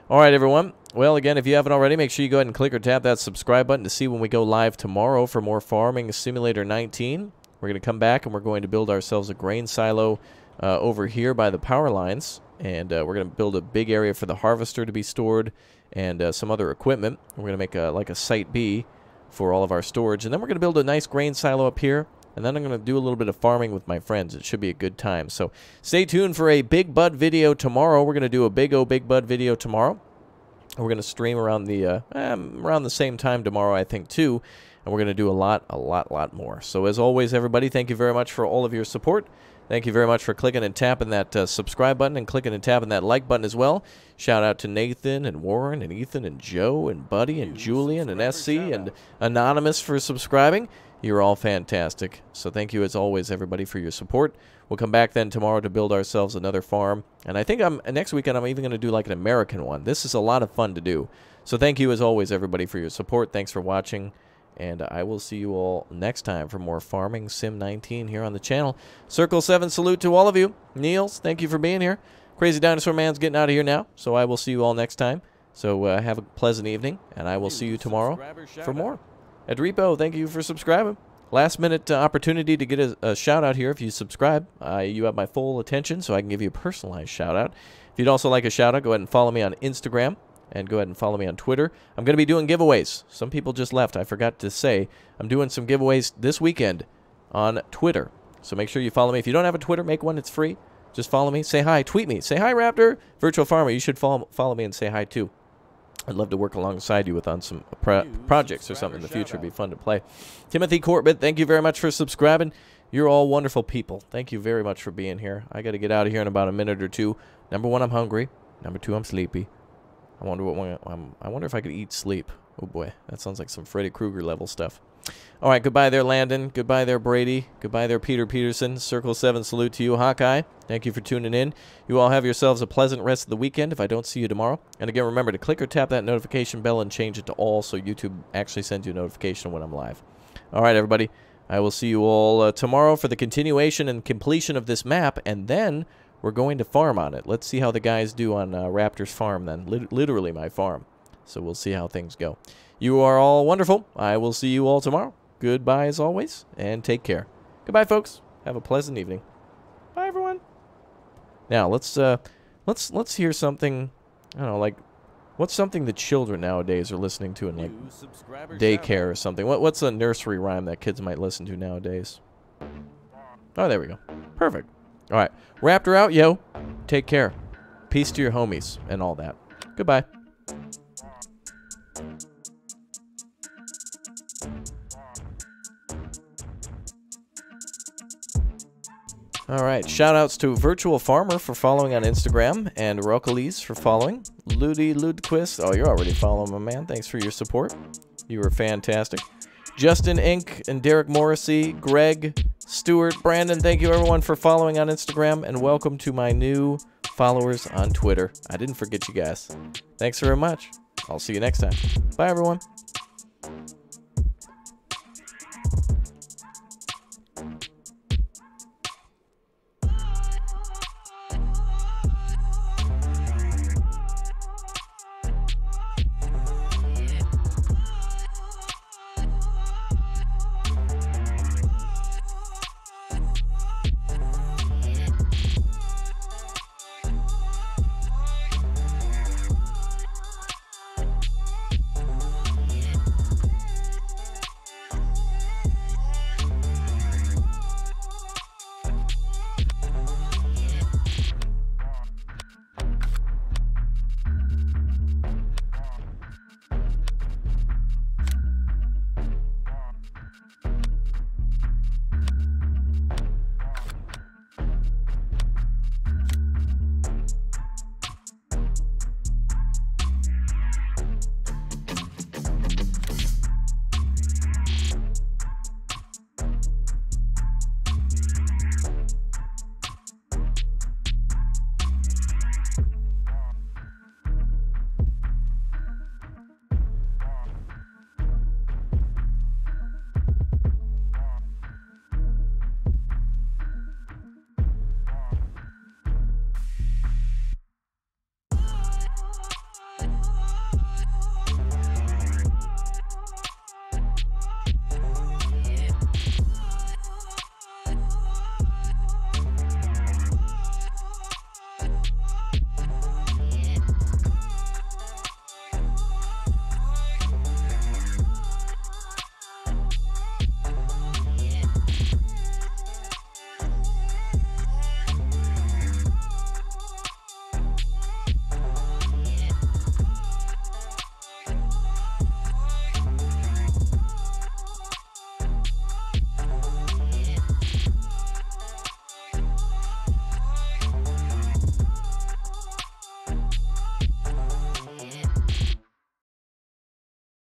All right, everyone. Well, again, if you haven't already, make sure you go ahead and click or tap that subscribe button to see when we go live tomorrow for more Farming Simulator 19. We're going to come back and we're going to build ourselves a grain silo over here by the power lines, and we're going to build a big area for the harvester to be stored and some other equipment. We're going to make like a Site B for all of our storage, and then we're going to build a nice grain silo up here, and then I'm going to do a little bit of farming with my friends. It should be a good time. So stay tuned for a Big Bud video tomorrow. We're going to do a Big Bud video tomorrow. We're going to stream around the same time tomorrow, I think, too. And we're going to do a lot more. So as always, everybody, thank you very much for all of your support. Thank you very much for clicking and tapping that subscribe button and clicking and tapping that like button as well. Shout out to Nathan and Warren and Ethan and Joe and Buddy and Julian and SC and Anonymous for subscribing. You're all fantastic. So thank you as always, everybody, for your support. We'll come back then tomorrow to build ourselves another farm. And I think next weekend I'm even going to do like an American one. This is a lot of fun to do. So thank you as always, everybody, for your support. Thanks for watching. And I will see you all next time for more Farming Sim 19 here on the channel. Circle 7 salute to all of you. Niels, thank you for being here. Crazy Dinosaur Man's getting out of here now. So I will see you all next time. So have a pleasant evening. And I will see you tomorrow for more. Edrepo, thank you for subscribing. Last minute opportunity to get a shout out here if you subscribe. You have my full attention, so I can give you a personalized shout out. If you'd also like a shout out, go ahead and follow me on Instagram. And go ahead and follow me on Twitter. I'm going to be doing giveaways. Some people just left. I forgot to say I'm doing some giveaways this weekend on Twitter. So make sure you follow me. If you don't have a Twitter, make one. It's free. Just follow me. Say hi. Tweet me. Say hi, Raptor. Virtual Farmer, you should follow me and say hi, too. I'd love to work alongside you on some projects or something in the future. It'd be fun to play. Timothy Corbett, thank you very much for subscribing. You're all wonderful people. Thank you very much for being here. I got to get out of here in about a minute or two. Number one, I'm hungry. Number two, I'm sleepy. I wonder if I could eat sleep. Oh boy, that sounds like some Freddy Krueger level stuff. All right, goodbye there, Landon. Goodbye there, Brady. Goodbye there, Peter Peterson. Circle 7 salute to you, Hawkeye. Thank you for tuning in. You all have yourselves a pleasant rest of the weekend if I don't see you tomorrow. And again, remember to click or tap that notification bell and change it to all so YouTube actually sends you a notification when I'm live. All right, everybody. I will see you all tomorrow for the continuation and completion of this map, and then we're going to farm on it. Let's see how the guys do on Raptor's farm then. Literally my farm. So we'll see how things go. You are all wonderful. I will see you all tomorrow. Goodbye as always, and take care. Goodbye, folks. Have a pleasant evening. Bye, everyone. Now let's hear something. I don't know, like what's something that children nowadays are listening to in like daycare or something. What's a nursery rhyme that kids might listen to nowadays? Oh, there we go. Perfect. All right, Raptor out, yo. Take care. Peace to your homies and all that. Goodbye. All right, shout-outs to Virtual Farmer for following on Instagram, and Rocalis for following. Ludi Ludquist, oh, you're already following, my man. Thanks for your support. You were fantastic. Justin Inc. and Derek Morrissey, Greg, Stuart, Brandon, thank you everyone for following on Instagram, and welcome to my new followers on Twitter. I didn't forget you guys. Thanks very much. I'll see you next time. Bye, everyone.